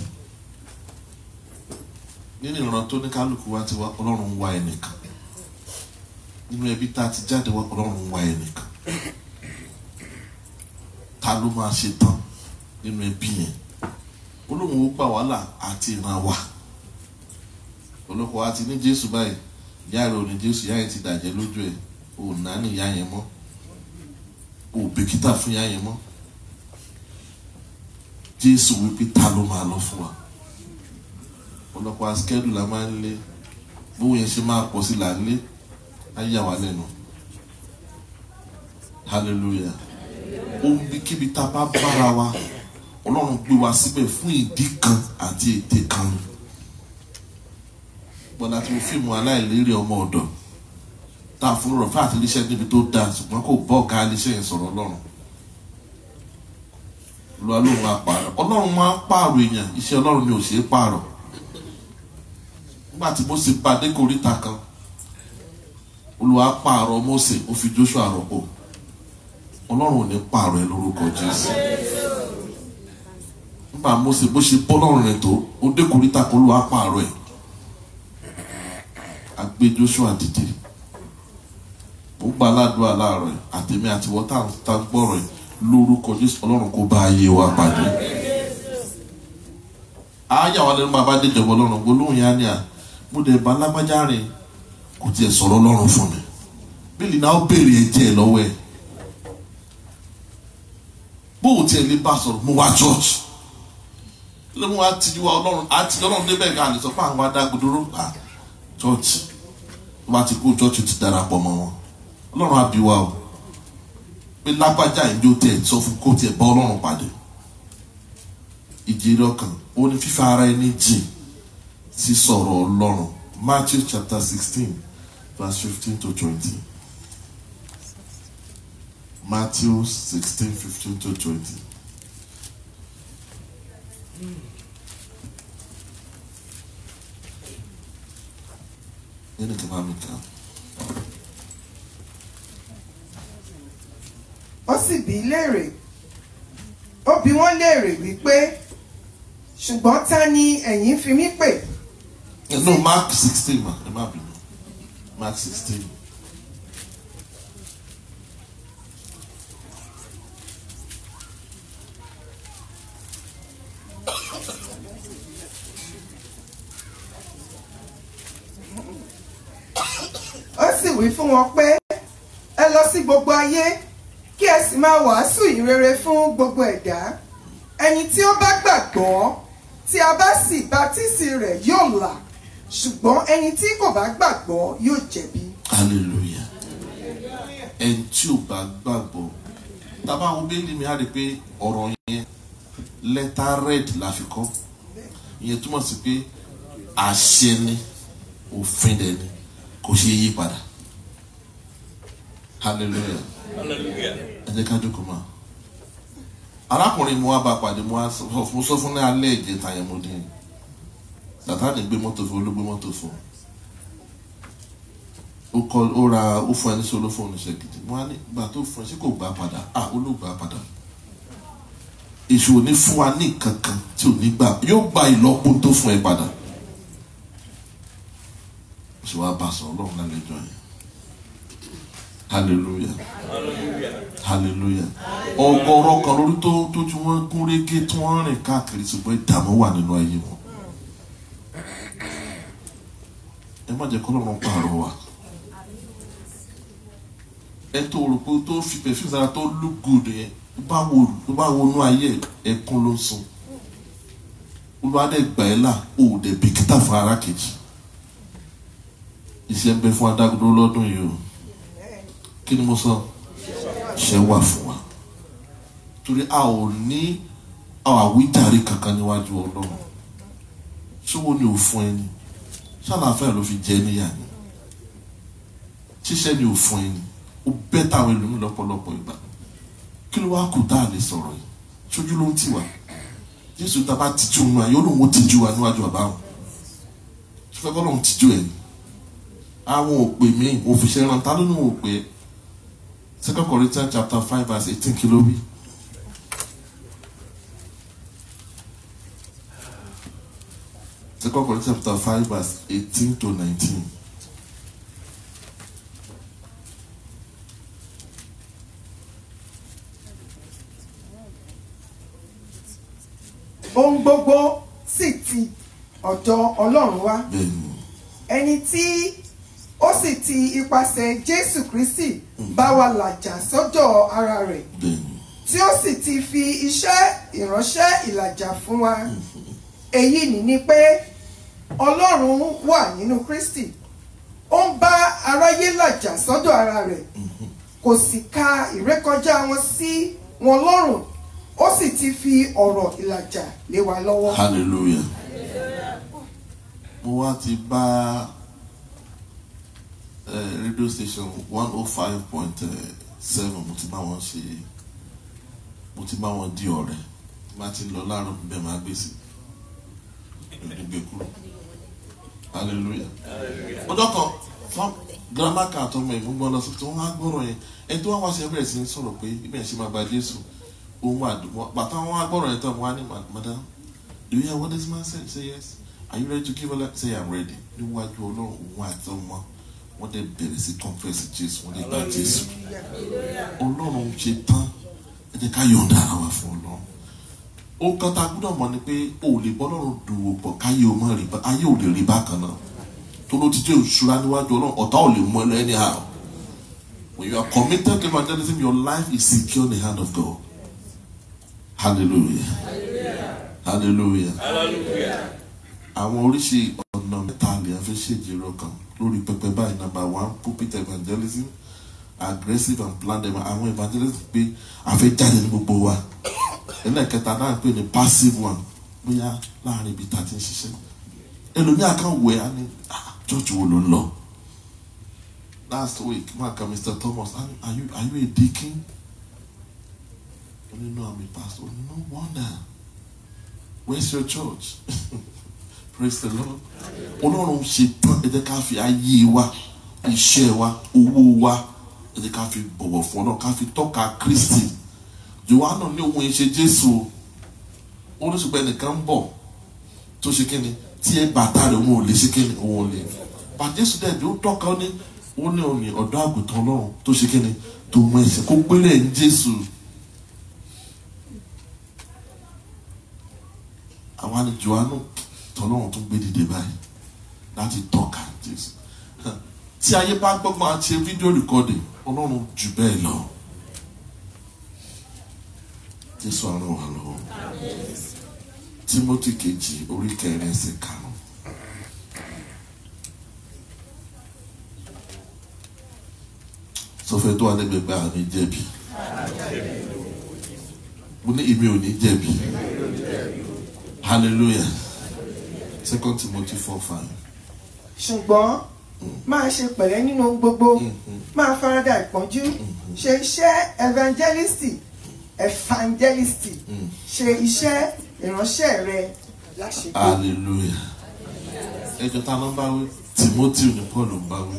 Nínú ìran tó ní kálukú wá ti wá Ọlọ́run wá ẹnìkan. Nínú ẹbí tá a ti jáde wá Ọlọ́run wá ẹnìkan. Ta ló máa ṣe tán nínú ẹbí yẹn? Olóhùn ó gbà wàhálà àti ìran wa. Ọlọ́kọ̀ wa ti ní Jésù báyìí. Ìyá rẹ̀ ò ní Jésù, ìyá yẹn ti dàjẹ́ lójú ẹ̀. Ò náà ní ìyá yẹn mọ́. Ò bìkítà fún ìyá yẹn mọ́. Jésù wípé ta ló máa lọ fún wa? Ọlọ́pàá schedule la máa ń lé. Bó yẹn ṣe máa pọ̀ sí là ń lé. Ayé àwa lẹ́nu. Hallelujah. Ohun bí kíbi tá a bá bára wa Ọlọ́run gbé wa síbẹ̀ fún ìdí kan àti ète kan. Bọ́lá tí mo fíìmù aláìlérí ọmọ ọ̀dọ̀ tá a fún rọ̀ fún àtìlẹ́sẹ̀ níbi tó dáa ṣùgbọ́n kò bọ́ ọ̀gá iléeṣẹ́ yẹn sọ̀rọ̀ Ọlọ́run. Ọlọ́run máa pààrọ̀. Ọlọ́run máa pààrọ̀ èèyàn. Iṣẹ́ Ọlọ́run ni ò ṣeé pààrọ̀. Nígbà tí Mósè bá dé koríta kan Olúwa pààrọ̀ Mósè ó fi Jóṣúà rọ́pò. Ọlọ́run ò ní pààrọ̀ ẹ lórúkọ Jésù. nígbà Mósè bó ṣe bọ́ lọ́rùn rẹ̀ tó ó dé kòríta kó ló apá àárọ̀ ẹ̀ agbé Joshua dìde ó gba aládùúgbò láàárọ̀ ẹ̀ àtẹ̀mí àti wọ́n tá ń gbọ́rọ̀ ẹ̀ lórúkọ Jésù Ọlọ́run kó bá ayé wa pàdé. Àyà wa lẹ́nu bàbá déjọba Ọlọ́run gbólóhùn yá ni à mo dẹ̀ bá lágbájá rìn kò tiẹ̀ sọ̀rọ̀ Ọlọ́run fún mi bílí náà ó béèrè ẹ̀jẹ̀ lọ́wọ́ ẹ̀ bóun tiẹ̀ lè bá sọ̀rọ̀ mo wá church lẹ́mu wa tijú wa Ọlọ́run àti Ọlọ́run débẹ̀ gan àlè sọ fún àwọn adágúdúró church wọ́n bá ti kó church ti darapọ̀ mọ́ wọn Ọlọ́run á bí wa o pé lágbájá ìjó tẹ̀ sọ fún kó tiẹ̀ bá Ọlọ́run pàdé ìjẹ́rìí ọkàn ó ní fífa ara ẹni jìn sí sọ̀rọ̀ Ọlọ́run Matthew chapter 16 verse 15 to 20. Matthew 16, 15 to 20. Any economic. Ó sì bi léèrè, ó bi wọ́n léèrè wípé ṣùgbọ́n ta ni ẹ̀yin fi mí pè? No, Mark 16, Mark 16. Ó sì wí fún wọn pé ẹ lọ sí gbogbo ayé kí ẹ sì máa wàásù ìrere fún gbogbo ẹ̀dá. Ẹni tí ó bá gbàgbọ́ tí a bá sì bátísì rẹ̀ yóò là, ṣùgbọ́n ẹni tí kò bá gbàgbọ́ yóò jẹ̀bi. Hallelujah. Ẹni tí ò bá gbàgbọ́ tábà àwọn bẹ́ẹ̀lì mi á rí pé ọ̀rọ̀ yẹn lẹ́tà red la fi kọ́ ìyẹn túmọ̀ sí pé àṣẹ ni òfin dẹ̀ ni kò ṣe yí padà. Hallelujah. Ẹ jẹ́ ká jókòó máa. Arákùnrin mo wá bá pàdé mo sọ fún ní alẹ́ ìjẹta yẹn mo dín Sátánì gbé mọ́tò fún olóògbé mọ́tò fún ó ra ó fún ẹni sí olófóònù iṣẹ́ gidi mo wá ní ìgbà tó fún ẹ sí kò gbà padà olóògbà padà èṣù ò ní fún wa ní kankan tí ò ní gbà yóò gba ìlọ́po tó fún ẹ padà ó sì wá bá a sọ Ọlọ́run lálejò yẹn. Hallelujah. Hallelujah. Ọ̀gọ̀rọ̀ kan lórí tó tí wọ́n gún régé tí wọ́n rìn káàkiri ṣùgbọ́n ìdààmú wà nínú ayé wọn. Ẹ má jẹ́ kó lọ́rùn pààrọ̀ wa. Ẹ tó rò pé tó fi perfume sára tó look good yẹn tó bá wọnú ayé ẹkún ló ń sun. Olúwadé gbà ẹ́ là ó dẹ̀ bìkítà fún ara kejì. Iṣẹ́ ń bẹ fún adágúndó lọ́dún yìí o. Kí ni mo sọ? Ṣé wà fún wa torí a ò ní àwíjàre kankan níwájú Ọlọ́run. Ṣówó ni ò fún ẹni ṣàlàáfíà ló fi jẹ níyà ni ṣíṣẹ́ ni ò fún ẹni ó bẹ́ táwọn ìlú lọ́pọ̀lọpọ̀ ìgbà kí ló wá kù tá a lè sọ̀rọ̀ yìí ṣojú ló ń tì wá Jésù tá a bá tijú nù ayé Ọlọ́run ó tijú wa níwájú bàbá wọn ṣùgbọ́n Ọlọ́run tijú ẹ̀ ní àwọn òpè míì òfìṣẹ́ rántá ló ní òpè 2 Corinthians chapter 5 verse 18 kí ló wí. Second Corinthians chapter 5 verse 18 to 19. Ohun gbogbo sì ti ọ̀dọ̀ Ọlọ́run wá. Ẹni tí ó sì ti ipasẹ̀ Jésù Kristi bá wa làjà sọ́dọ̀ ara rẹ̀ tí ó sì ti fi iṣẹ́ ìránṣẹ́ ìlàjà fún wa. Èyí ni pé Ọlọ́run wà nínú Kristi ó ń bá aráyé làjà sọ́dọ̀ ara rẹ̀ kò sì ka ìrékọjá wọn sí wọn lọ́rùn ó sì ti fi ọ̀rọ̀ ìlàjà lé wa lọ́wọ́. Hallelujah. Mo wá ti bá radio station 105.7 mo ti bá wọn ṣe mo ti bá wọn di ọ̀rẹ́ má ti lọ láàárọ̀ bẹ́ẹ̀ máa gbé sí ìgbé kúrò. Hallelujah. Ọjọ́ kan fún girama kan àtọmọ ìmúgbọ́n lọ sí tí wọ́n á gbọ́rọ̀ yẹn ẹni tó wá wá sí ẹgbẹ́ sí ń sọ̀rọ̀ pé ibi ẹ̀ ṣe máa gba Jésù But I want to madam, do you hear what this man said? Say yes. Are you ready to give a life? Say I'm ready. You want to know what they say confess Jesus when they buy Jesus. Ọlọ́run ṣe tán ẹ jẹ́ ká yọ̀ǹda ara wa fún Ọlọ́run. Ó kàn tá gbọ́dọ̀ mọ̀ ni pé o lè bọ́ lọ́rùn dùwò pọ̀ káyé o mọ̀ rí ayé ò lè rí bákan náà. Tó ló ti jẹ́ òṣùra níwájú Ọlọ́run ọ̀tá ò lè mú ẹ lọ anyhow. When you are committed to evangelism, your life is secure in the hand of God. Hallelujah. Hallelujah. Hallelujah. Àwọn oríṣi ọ̀nà mẹ́ta lè fi ṣèjìrò kan lórí pẹpẹ báyìí. Number 1, pulpit evangelism, aggressive and planned àwọn evangelism pé àfẹ́ jáde ní gbogbo wa. Ẹlẹ́kẹta náà pé ní passive one bóyá láàrin ibi tá a ti ń ṣiṣẹ́. Ẹlòmíà kan wẹ̀ á ní church wo ló ń lọ. Last week, Mr. Thomas, are you a deacon? You know I'm a pastor. No wonder. Where's your church? Praise the Lord. Ọlọ́run ṣe tán ẹ jẹ́ ká fi ayé wa, iṣẹ́ wa, owó wa, ẹ jẹ́ ká fi bọ̀wọ̀ fún Ọlọ́run, ká fi tọ́ka Kristi. Jòhánù ní òun ṣe Jésù. Olùsùgbẹ́ nìkan ń bọ̀ tó ṣe kíni tí ẹ bàtà rẹ̀ òun ò lè ṣe kíni òun ò lè. Bàtà Jésù dẹ̀ bí ó tọ́ka ó ní òní ọ̀dọ́ àgùntàn Ọlọ́run tó ṣe kíni tó mọ ẹ̀ṣẹ̀ kó gbélé ní Jésù. Àwọn àni Jòhánù tọ́lọ́run tún gbé dìde báyìí láti tọ́ka Jésù. Tí ayé bá gbọ́gbọ́n àti fídíò recording Ọlọ́run jù bẹ́ẹ̀ lọ. Jésù àrùn wà lọ́wọ́. Tímótì 2:4-5. Sọfẹ́ tó wà lẹ́gbẹ̀gbẹ́ àmì jẹ̀bi. Mo ní èmi ò ní jẹ̀bi. Hallelujah. 2 Timothy 4:5. Ṣùgbọ́n máa ṣe pẹ̀lẹ́ nínú ohun gbogbo, máa farada ìpọ́njú, ṣe iṣẹ́ evangelisti, ṣe iṣẹ́ ìránṣẹ́ rẹ láṣepé. Hallelujah. Ẹjọ́ ta ló ń bá wí? Timothy ní Paul ń bá wí.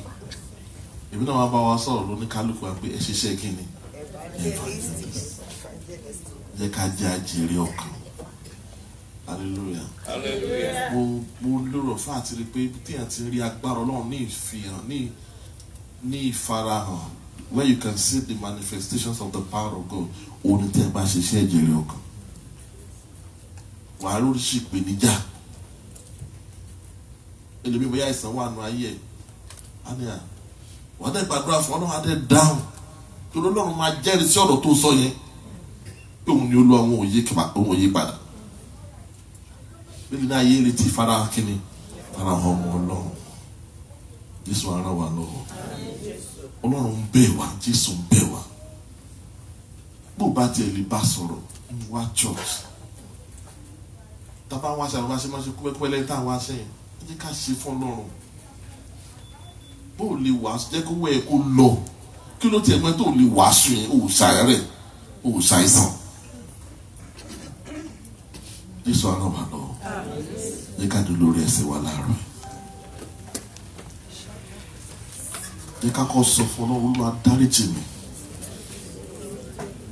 Èmi náà wá bá wa sọ̀rọ̀ lóní kálukú wa pé ẹ ṣiṣẹ́ kí ni? Evangelist. Jẹ́ ká jẹ́ àjèrè ọkàn. Hallelujah. Hallelujah. Mo lérò fún àti rí pé tí a ti rí agbára Ọlọ́run ní ìfihàn ní ìfarahàn, where you can see the manifestations of the power of God. Òní tẹ́ ẹ bá ṣiṣẹ́ àjèrè ọkàn. Wàá lóríṣi ìpèníjà. Ẹlòmíì bóyá àìsàn wà nù ayé ẹ̀. Á ní à wọ́n dẹ̀ gbàdúrà fún Ọlọ́run á dẹ̀ dáhùn. Torí Ọlọ́run máa jẹ́rìí sí ọ̀rọ̀ tó sọ yẹn. Pé òun ni Olúwa òun òye padà. Bíbí náà yé retí fara kíni fara hàn ọmọ Ọlọ́run. Jésù ara wà lọ́wọ́. Ọlọ́run ń bẹ̀ wá, Jésù ń bẹ̀ wá. Bó bá tiẹ̀ lè bá sọ̀rọ̀ ń wá church. Tábà wá ṣe àwọn aṣẹ́máṣe kúpẹ́kúpẹ́ lẹ́yìn táwọn wá ṣẹ́yìn. Ẹ jẹ́ ká ṣe fún Ọlọ́run. Bó lè wàásù jẹ́ kó wẹ̀ kó lọ. Kí ló tiẹ̀ mọ́ tó lè wàásù yẹn? Ó ṣàárẹ̀, ó ṣàìsàn. Jésù ara wà lọ́wọ́. Jẹ́ ká dúró lórí ẹsẹ̀ wa láàárọ̀. Jẹ́ ká kọ́ sọ fún Ọlọ́run, Olúwa dáríjì mi.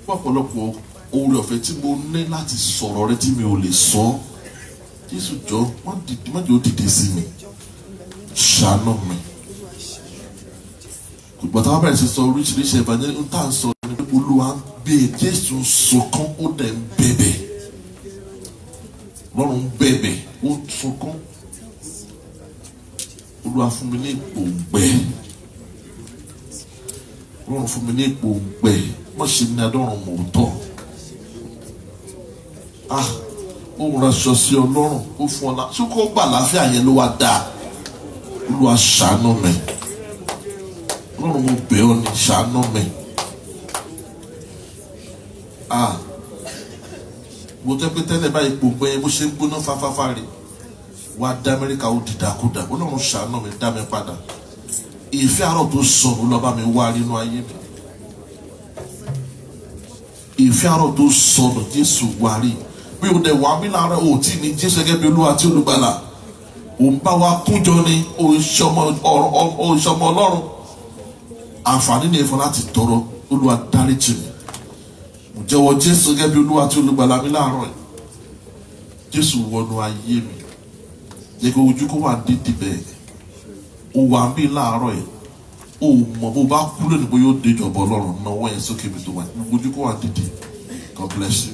Fún ọ̀pọ̀lọpọ̀ oore ọ̀fẹ́ tí mo ní láti sọ̀rọ̀ rẹ tí mi ò lè sọ. Jésù jọ má jẹ́ ó dìde sí mi. Ṣàánú mi. Gbogbo táwọn bẹ̀rẹ̀ sí sọ oríṣiríṣi evangelism tá à ń sọ ní Olúwa ń bẹ̀, Jésù ń sunkún ó dẹ̀ ń bẹ̀bẹ̀. Ọlọ́run ń bẹ̀bẹ̀ ó ń sunkún. Olúwa fún mi ní òǹgbẹ. Ọlọ́run fún mi ní òǹgbẹ. Wọ́n ṣe ní adọ́run mòótọ́. Ó ń raṣọ sí Ọlọ́run ó fún ọ náà. Ṣé kó gbà láfíà yẹn ló wá dáa? Olúwa ṣàánú mi. Ọlọ́run mo bẹ̀ ọ́ ní ṣàánú mi. Mo jẹ́ pé tẹ́lẹ̀ báyìí gbogbo ẹ bó ṣe ń gbóná fáfáfá rẹ̀ wá dá Amẹ́ríkà ó dìdàkudà. Ọlọ́run ṣàánú mi, dá mi padà. Ìfẹ́ àárọ̀ tó sọnù ló bá mi wá nínú ayé mi. Ìfẹ́ àárọ̀ tó sọnù Jésù wá rí. Bí o dẹ̀ wá mí láàárọ̀ ò tí ní Jésù gẹ́gẹ́ bí Olúwa tí Olùgbàlà. Ò ń bá wa kúnjọ ni òṣìṣọ́mọ Ọlọ́run. Àǹfààní ni ẹ̀fọ́ láti tọrọ, Olúwa dáríjì mi. mo jẹ́wọ́ Jésù gẹ́gẹ́ bí Olúwa tí olùgbàlà mi láàárọ̀ yìí. Jésù wọnú ayé mi jẹ́ kí ojú kó wà dídì bẹ́ẹ̀. Ó wà mí láàárọ̀ yìí. Ó mọ̀ bó bá kú lónìí bó yóò dé ìjọba Ọlọ́run náwó yẹn sókè mi tó wà. Ojú kó wà dídì. God bless you.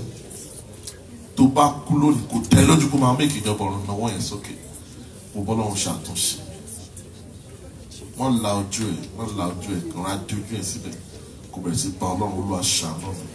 Tó bá kú lónìí kò tẹ́ lójú kó máa mẹ́kì ìjọba Ọlọ́run náwó yẹn sókè. Mo bọ́ lọ́run ṣàtúnṣe. Wọ́n la ojú ẹ̀ kàn á di ojú ẹ̀ síbẹ̀. Kò bẹ̀rẹ̀ sí bá Ọlọ́run Olúwa ṣàánú mi.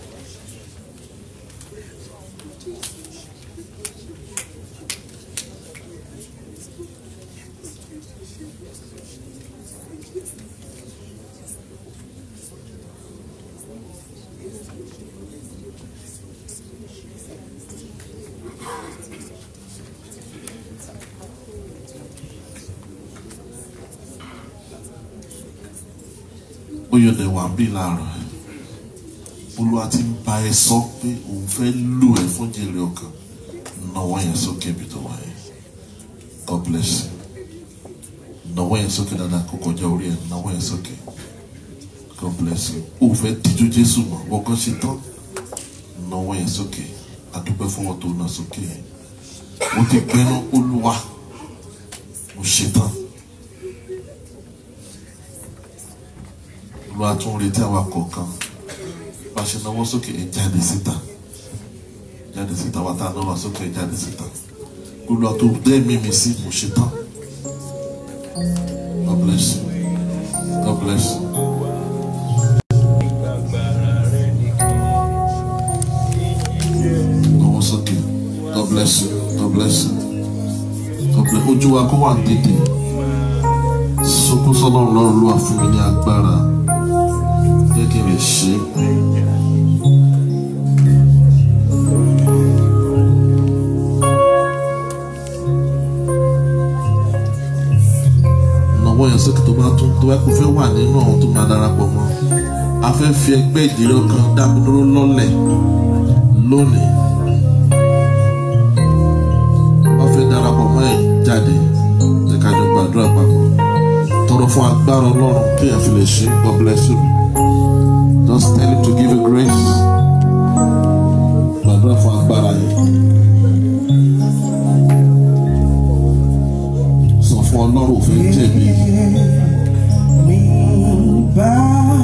Bóyá ọ̀dẹ̀ wà ń bí láàárọ̀ Olúwa ti ń bá ẹ sọ pé òun fẹ́ lò ẹ fún jèrè ọkàn náwó yẹn sókè bí tó wà yẹn. God bless you. Náwó yẹn sókè dáadáa kó kọjá orí ẹ náwó yẹn sókè. God bless you. Ó fẹ́ díjú Jésù mọ̀ wọ́gán ṣe tán náwó yẹn sókè. Adúpẹ́ fún wọn tó ná sókè yẹn. Mo ti pinnu Olúwa mo ṣe tán. Olúwa tún retí àwa kọ̀ọ̀kan bá ṣe náwó sókè ẹ jáde síta wá tá a náwó sókè ẹ jáde síta. Olúwa tó dé mímí sí mo ṣe tán. God bless you. God bless you. Náwó sókè. God bless you. God bless you. God bless you. Ojú wa kó wà dédé. Sókó sọ́nà Ọlọ́run Olúwa fún mi ní agbára. Jẹ́ kí n lè ṣe náwó yẹn sókè tó bá kó fẹ́ wà nínú àwọn tó máa darapọ̀ mọ́. A fẹ́ fi ẹgbẹ́ ìdílé ọkàn dábìdúró lọ́lẹ̀ lónìí. Wọ́n fẹ́ darapọ̀ mọ́ ẹ̀ jáde jẹ́ ká jọ gbàdúrà papọ̀. Tọrọ fún agbára Ọlọ́run kí ẹ fi lè ṣe. God bless you. Just tell him to give you grace. Gbàdúrà fún agbára yìí. Sọ fún Ọlọ́run òfin jẹ̀bi. Èmi balẹ̀.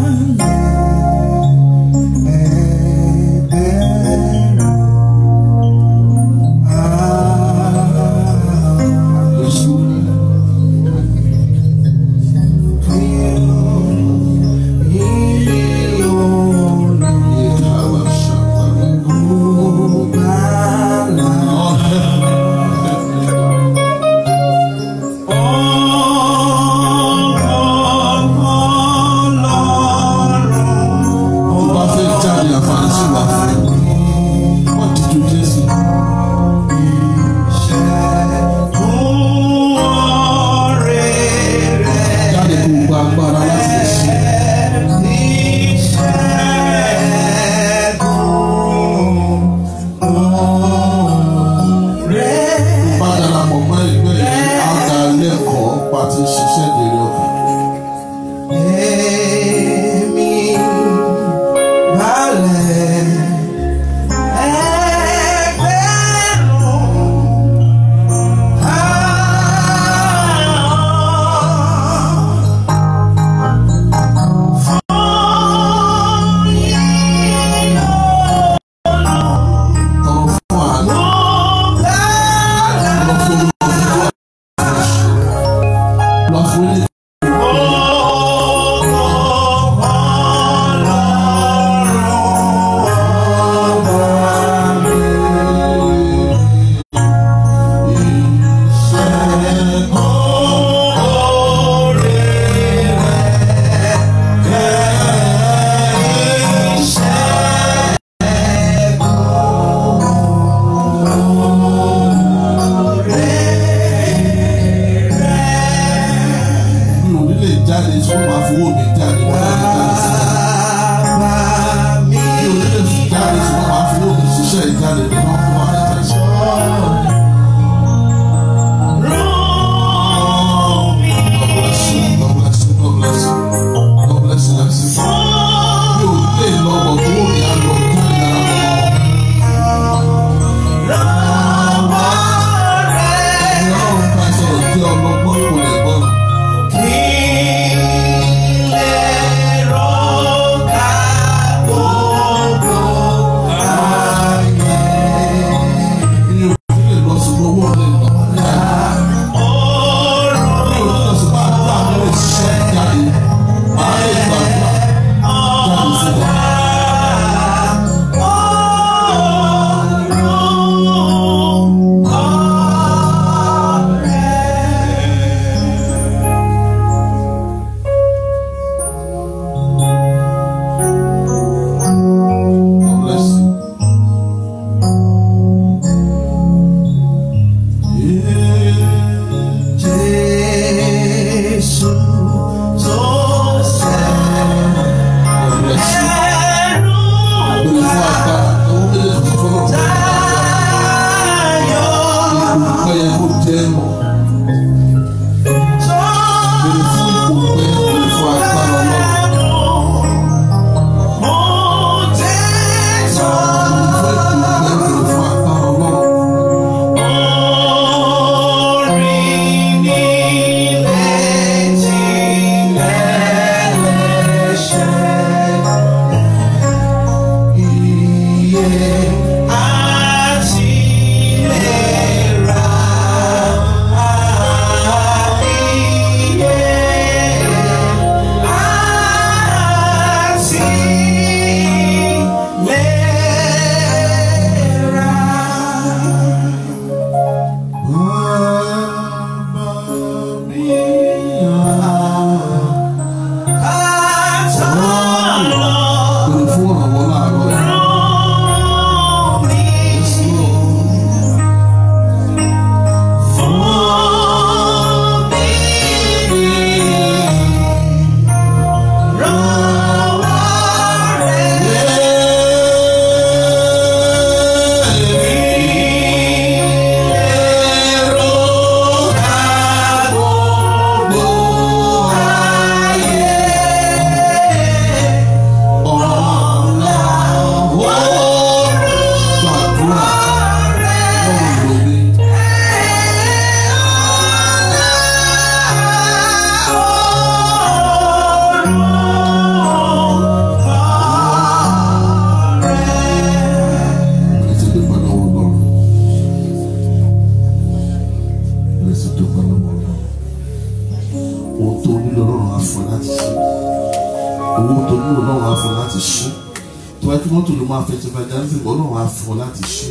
tó wáyé kí mọ́tò ló máa fẹ́ ṣe evangelism ọlọ́run á fún ọ láti ṣe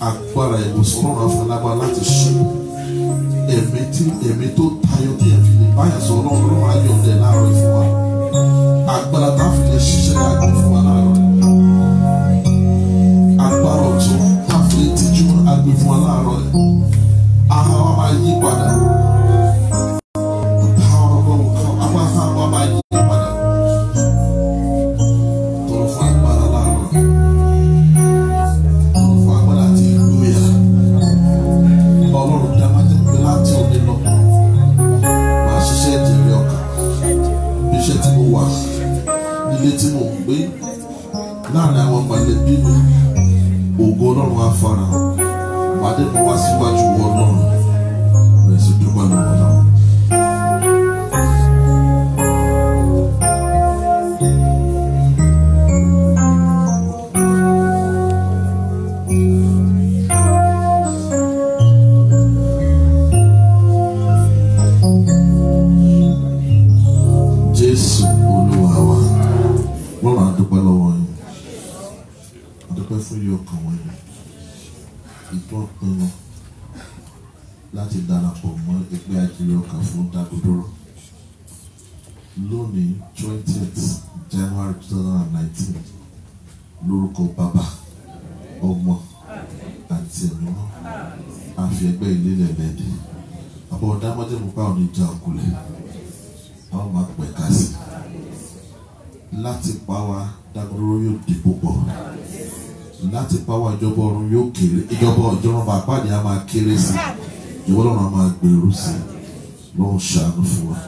agbára ìwòsàn ọlọ́run á fún ọ lágbára láti ṣe ẹ̀mí tó tayọ bí ẹ̀fí lè báyà sọ ọlọ́run á yọ̀ ọ́ láàárọ̀ ìfún wa agbára tá a fi lè ṣiṣẹ́ àgbẹ̀ fún wa láàárọ̀ agbára ọ̀tún tá a fi lè tijú àgbẹ̀ fún wa láàárọ̀ aha wa máa yí padà aha wa máa yí padà tọrọ fún agbára láàárọ̀ tọrọ fún agbára àti ìlú yà ọlọ́run dá máa jẹ́ pé láti òní lọ máa ṣiṣẹ́ ìjẹ̀rẹ̀ ọkàn iṣẹ́ tí mo wà nílé tí mo ń gbé láàrin àwọn mọ̀lẹ́bí mi ògo ọlọ́run á fara pàdé mi wá síwájú wọ ọlọ́run rẹ̀ sì dúpẹ́ lọ́wọ́ náà. Jésù Olúwa wa lọ́run á dúpẹ́ lọ́wọ́ yín á dúpẹ́ fún yín ọkàn wọ̀nyí ìtọ́ pinnu láti darapọ̀ mọ́ ẹgbẹ́ Ajílẹ̀ Ọkàn fún Daguduro lónìí 20th January 2019 lórúkọ Bàbá Ọmọ àti Ẹ̀mí Mímọ́ a fi ẹgbẹ́ ìlélẹ̀ lẹ́dẹ̀ àbọ̀ ọ̀dámọ́dé mú pa òní ìjà òkulẹ̀ àwọn máa pẹ̀ka sí láti pa wá Daguduro yóò di púpọ̀ láti pàwọ́ ìjọba ọ̀run yóò kéré ìjọba ọ̀jọ̀rọ̀ àpáàdé a máa kéré sí ìjọba ọ̀run a máa gbèrú sí lọ́wọ́ ṣàánú fún wa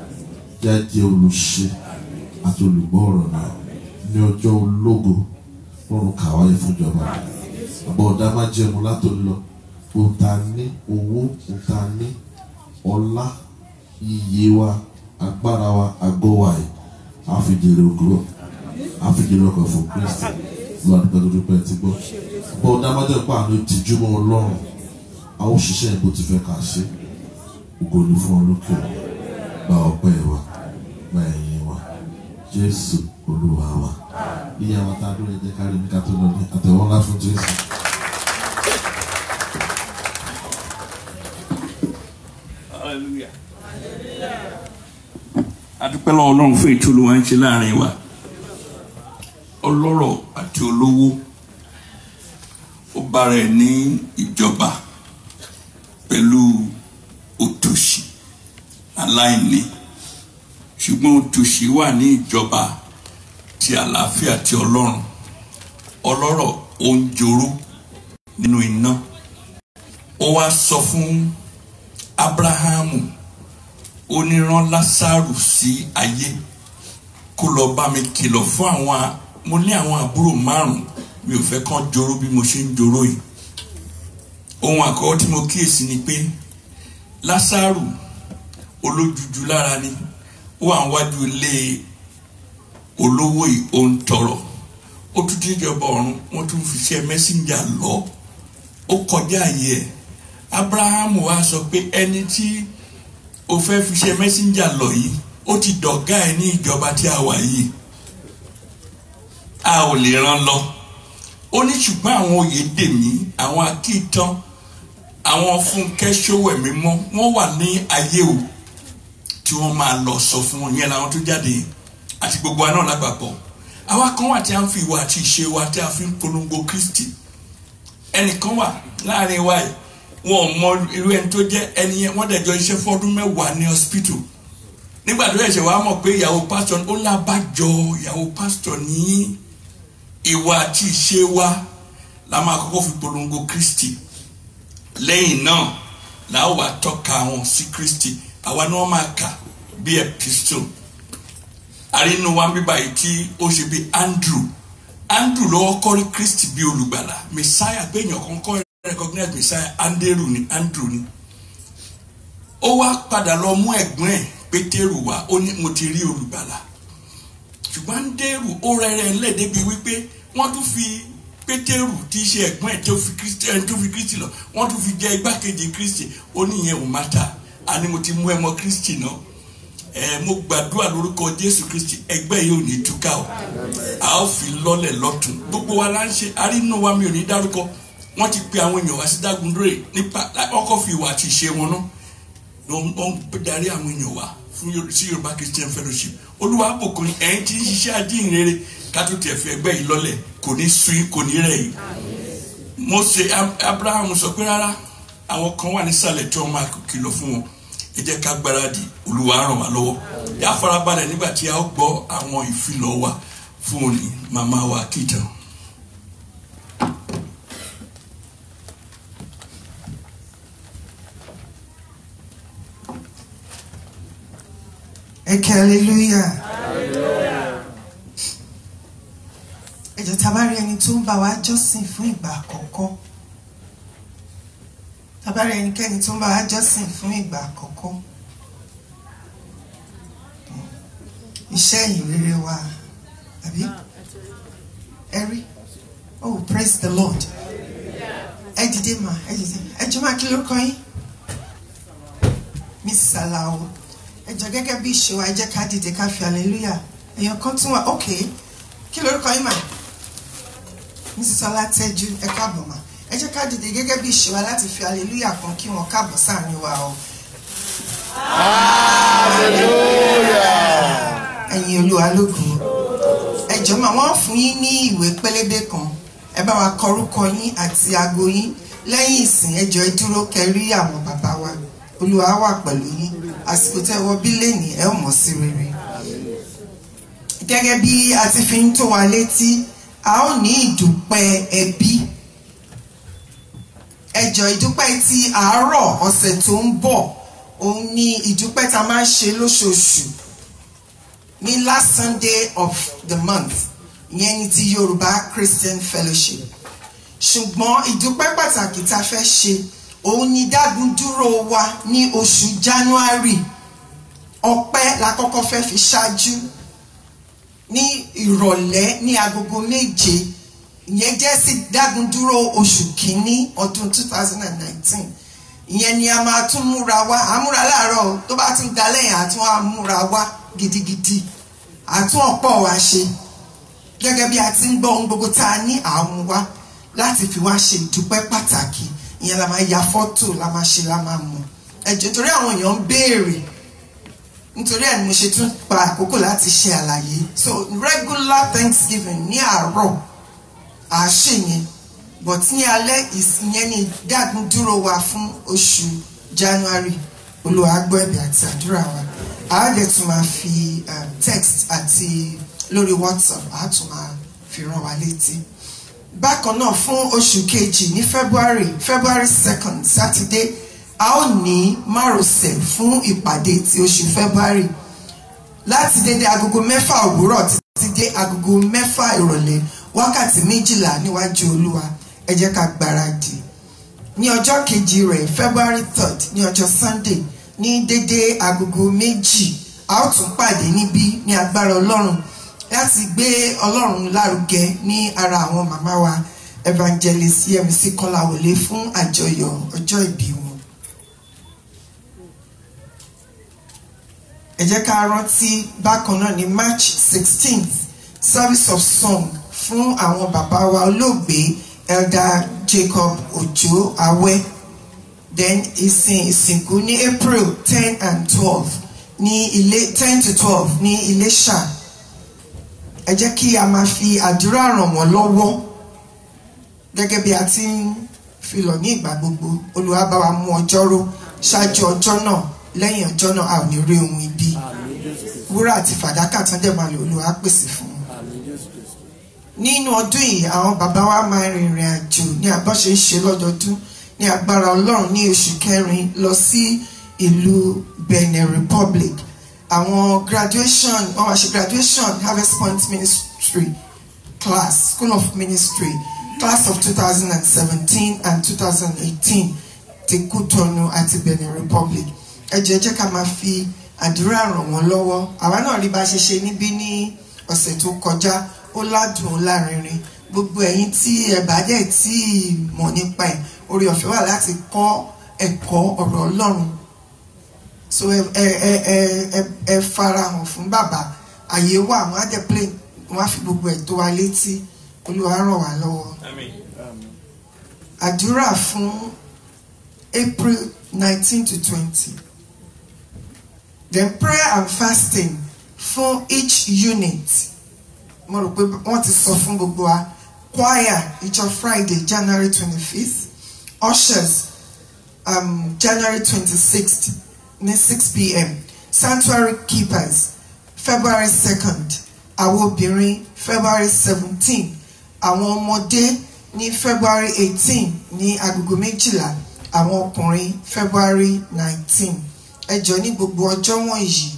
jáde olùṣe àti olùgbọ́ ọ̀rọ̀ náà ní ọjọ́ ológo lọ́run kàwáyé fún ìjọba àbọ̀ ọ̀dá má jẹun látòlú lọ òǹtà ní owó òǹtà ní ọlá iye wa agbára wa àgọ́ wa yìí àfijèrè ògùrọ̀ àfijèrè ọkọ̀ fún Kristi lọ́wọ́ àdúgbò tó dúpẹ́ ti gbọ́ bọ́ dámọ́jọ́ pa àánú ìtìjú mọ́ ọlọ́run àwọn òṣìṣẹ́ ìbò ti fẹ́ kà ṣe ògo ni fún ọlọ́kẹ́ gba ọpẹ́ wa gba ẹ̀yìn wa Jésù Olúwa wa ìyá wa tá a dúró ẹ̀jẹ̀ kárí mi ká tó lọ ní àtẹ̀wọ́n ńlá fún Jésù. Hallelujah. A dúpẹ́ lọ́wọ́ ọlọ́run fún ètò Olúwa ń ṣe láàrin wa ọlọ́rọ̀ àti olówó ó bára ẹ̀ ní ìjọba pẹ̀lú òtòṣì aláìní ṣùgbọ́n òtòṣì wà ní ìjọba ti àlàáfíà ti ọlọ́run ọlọ́rọ̀ ó ń joró nínú iná ó wá sọ fún Ábúráhámù ó ní rán Lásárù sí ayé kó lọ bá mi kìlọ̀ fún àwọn mo ní àwọn àbúrò 5 mi ò fẹ́ kán joró bí mo ṣe ń joró yìí ohun àkọ́kọ́ tí mo kíyèsí ni pé Lásárù olójújú lára ni ó wà níwájú ilé olówó yìí ó ń tọrọ ó tún dé ìjọba ọ̀run wọ́n tún fi ṣe mẹ́sìnjà lọ ó kọjá ayé ẹ̀ Ábúráhámù wá sọ pé ẹni tí ó fẹ́ fi ṣe mẹ́sìnjà lọ yìí ó ti dọ̀gá ẹ̀ ní ìjọba tí a wà yìí a ò lè rán lọ ó ní ṣùgbọ́n àwọn Oyèdèmí àwọn Akíntán àwọn Fúnkẹ́ Ṣówẹ̀mímọ́ wọ́n wà ní ayé o tí wọ́n máa lọ sọ fún wọn yẹn làwọn tó jáde àti gbogbo wa náà lápapọ̀ àwa kan wà tí a ń fi ìwà àti ìṣe wa tí a fi ń polongo Kristi ẹnìkan wà láàrin wa yìí wọn ò mọ irú ẹni tó jẹ́ ẹni yẹn wọ́n dẹ̀jọ́ iṣẹ́ fọ́dún 10 ní hospital nígbà tó ẹ̀ṣẹ̀ wa mọ̀ pé ìyàwó pásítọ̀ ó lábàjọ ìyàwó pásítọ̀ ní ìwà àti ìṣe wa la máa kọ́kọ́ fi polongo Kristi lẹ́yìn náà la ó wá tọ́ka wọn sí Kristi àwa ni wọ́n máa kà bí epistle àrínú wa bíbá yìí tí ó ṣe bí Andrew lọ́wọ́ kọ́rí Kristi bí olùgbàlà Messiah gbẹ̀yìn ọ̀kan kọ́ recognize Messiah Andrew ni ó wá padà lọ mú ẹ̀gbọ́n ẹ̀ Pétérù wá ó ní mo ti rí olùgbàlà ṣùgbọ́n Andrew ó rẹ́rẹ́ lẹ́ẹ̀dẹ́ bíi wípé wọ́n tún fi Pétérù tí í ṣe ẹ̀gbọ́n ẹ̀ tó fi Kristi lọ wọ́n tún fi jẹ́ igbákejì Kristi ó ní ìyẹn ò má ta àní mo ti mú ẹ mọ́ Kristi náà mo gbàdúrà lórúkọ Jésù Kristi ẹgbẹ́ yìí ò ní túká o a ó fi lọ́lẹ̀ lọ́tún gbogbo wa la ń ṣe arínú wa mi ò ní dárúkọ wọ́n ti pe àwọn èèyàn wá sí Dágúndúrè nípa ọkọ̀ fi ìwà àti ìṣe wọn náà wọ́n darí àwọn èèyàn wá fún sí Yorùbá Christian Fellowship Olúwa bùkún ẹ̀yin tí ń ṣiṣẹ́ àjíǹrere ká tó tiẹ̀ fi ẹgbẹ́ yìí lọ́lẹ̀ kò ní sún kò ní rẹ̀ yìí Mósè Abraham sọ pé rárá àwọn kan wà nísàlẹ̀ tí wọ́n máa kìlọ̀ fún wọn ẹ jẹ́ ká gbáradì Olúwa ràn wá lọ́wọ́ yà á farabalẹ̀ nígbà tí a ó gbọ́ àwọn ìfilọ̀ wa fún òní màmá wa Kìtàn. Hallelujah. Ẹ jọ̀ọ́ tá bá rí ẹni tó ń bá wa jọ́sìn fún ìgbà àkọ́kọ́. Tá bá rí ẹnikẹ́ni tó ń bá wa jọ́sìn fún ìgbà àkọ́kọ́. Iṣẹ́ ìrere wa. Àbí? Ẹ rí? Oh, praise the Lord. Ẹ dìde mà, ẹ dìde. Ẹ jọ̀ọ́ máa kí lórúkọ yín? Miss Salao. Ẹ jọ̀ọ́ gẹ́gẹ́ bí ìṣe wa ẹ jẹ́ ká dìde ká fi hallelujah. Èèyàn kan tún wà, okay. Kí lórúkọ yín mà? Mrs. Ọlátẹ́jú, ẹ káàbọ̀ mà. Ẹ jẹ́ ká dìde gẹ́gẹ́ bí ìṣe wa láti fi hallelujah kan kí wọ́n káàbọ̀ sáàrin wa o. Hallelujah. Ẹ̀yin Olúwa lógo. Ẹ jọ̀ọ́ mà wọ́n fún yín ní ìwé pélébé kan. Ẹ bá wa kọ orúkọ yín àti aago yín. Lẹ́yìn ìsìn ẹ jọ̀ọ́ ẹ dúró kẹrí àwọn bàbá wa. Olúwa wà pẹ̀lú yín. Àsìkò tẹ́ wọ bí lẹ́nìí ẹ ó mọ̀ sí rere. Gẹ́gẹ́ bí a ti fi ń tó wa létí, a ó ní ìdúpẹ́ ẹbí. Ẹ jọ̀ọ́ ìdúpẹ́ ti àárọ̀ ọ̀sẹ̀ tó ń bọ̀ òun ni ìdúpẹ́ tá máa ń ṣe lóṣooṣù ní last Sunday of the month ìyẹn ni ti Yorùbá Christian Fellowship. Ṣùgbọ́n ìdúpẹ́ pàtàkì tá fẹ́ ṣe òun ni dágúndúró wa ní oṣù January. Ọpẹ́ la kọ́kọ́ fẹ́ fi ṣáájú ní ìrọ̀lẹ́ ní agogo 7 ìyẹn jẹ́ sí dágúndúró oṣù kìíní ọdún 2019. Ìyẹn ni a máa tún múra wá àmúra láàárọ̀ tó bá tún dalẹ́ yẹn àtún àmúra wá gidigidi àtún ọ̀pọ̀ wa ṣe gẹ́gẹ́ bí a ti ń gbọ́ ohun gbogbo tá a ní àmú wá láti fi wá ṣe ìdúpẹ́ pàtàkì. Ìyẹn la máa ya fọ́tò la máa ṣe la máa mú ẹ̀jẹ̀ torí àwọn èèyàn ń béèrè nítorí ẹ̀ ni mo ṣe tún pa àkókò láti ṣe àlàyé. So regular Thanksgiving ní àárọ̀ àṣẹ yẹn but ní alẹ́ ìyẹn ni dágúndúró wa fún oṣù January. Olúwa gbọ́ ẹ̀bẹ̀ àti àdúrà wa. A dẹ̀ tún máa fi text àti lórí WhatsApp a tún máa fi rán wa létí. Bákan náà fún oṣù kejì ní February 2nd Saturday a ó ní márosẹ̀ fún ìpàdé ti oṣù February láti dédé agogo 6 òwúrọ̀ títí dé agogo 6 ìrọ̀lẹ́ wákàtí 12 níwájú Olúwa. Ẹ jẹ́ ká gbáradì. Ní ọjọ́ kejì rẹ̀ February 3rd ní ọjọ́ Sunday ní dédé agogo 2 a ó tún pàdé níbí ní agbára Ọlọ́run láti gbé Ọlọ́run lárugẹ ní ara àwọn màmá wa Evangelist Yẹmisí Kọ́láwọlé fún àjọyọ̀ ọjọ́ ìbí wọn. Ẹ jẹ́ ká rántí bákan náà ní March 16th service of song fún àwọn bàbá wa olóògbé Elder Jacob Ojo Awẹ́. Then ìsìnkú ní April 10 and 12 ní 10 to 12 ní Iléṣà. Ẹ jẹ́ kí a máa fi àdúrà ràn wọ́n lọ́wọ́ gẹ́gẹ́ bí a ti ń fi lọ ní ìgbà gbogbo. Olúwa bá wa mú ọjọ́ ró ṣáájú ọjọ́ náà lẹ́yìn ọjọ́ náà a ò ní rí ohun ibi. Wúrà àti fàdákà tán dẹ̀ máa lò Olúwa pèsè fún wọn. Nínú ọdún yìí àwọn bàbá wa máa rìnrìn àjò ní àbọ̀ṣe ń ṣe lọ́dọọdún ní agbára Ọlọ́run ní oṣù kẹrin lọ sí ìlú Benin Republic. Àwọn graduation wọ́n wá ṣe graduation Harvest Point Ministry class School of Ministry class of 2017 and 2018 ti Kútọ̀nù àti Benin Republic. Ẹ jẹ́ ká máa fi àdúrà ràn wọ́n lọ́wọ́. Àwa náà rí bá ṣe ṣe níbí ní ọ̀sẹ̀ tó kọjá ó ládùn ó lárinrin. Gbogbo ẹ̀yin tí ẹ bá dẹ̀ tí mọ̀ nípa ẹ̀ orí ọ̀fẹ́ wà láti kọ́ ẹ̀kọ́ ọ̀rọ̀ Ọlọ́run so ẹ farahàn fún bàbá àyè wà wọn á dẹ play wọn á fi gbogbo ẹ̀ tó wa létí Olúwa ràn wá lọ́wọ́. Àdúrà fún April 19 to 20. Then prayer and fasting fún each unit. Mo rò pé wọ́n ti sọ fún gbogbo wa. Choir ìjọ Friday January 25th. Ushers January 26th ní 6 p.m. Sanctuary keepers February 2nd. Àwọn obìnrin February 17th. Àwọn ọmọdé ní February 18 ní agogo 12. Àwọn ọkùnrin February 19. Ẹ jọ̀ọ́ ní gbogbo ọjọ́ wọ̀nyí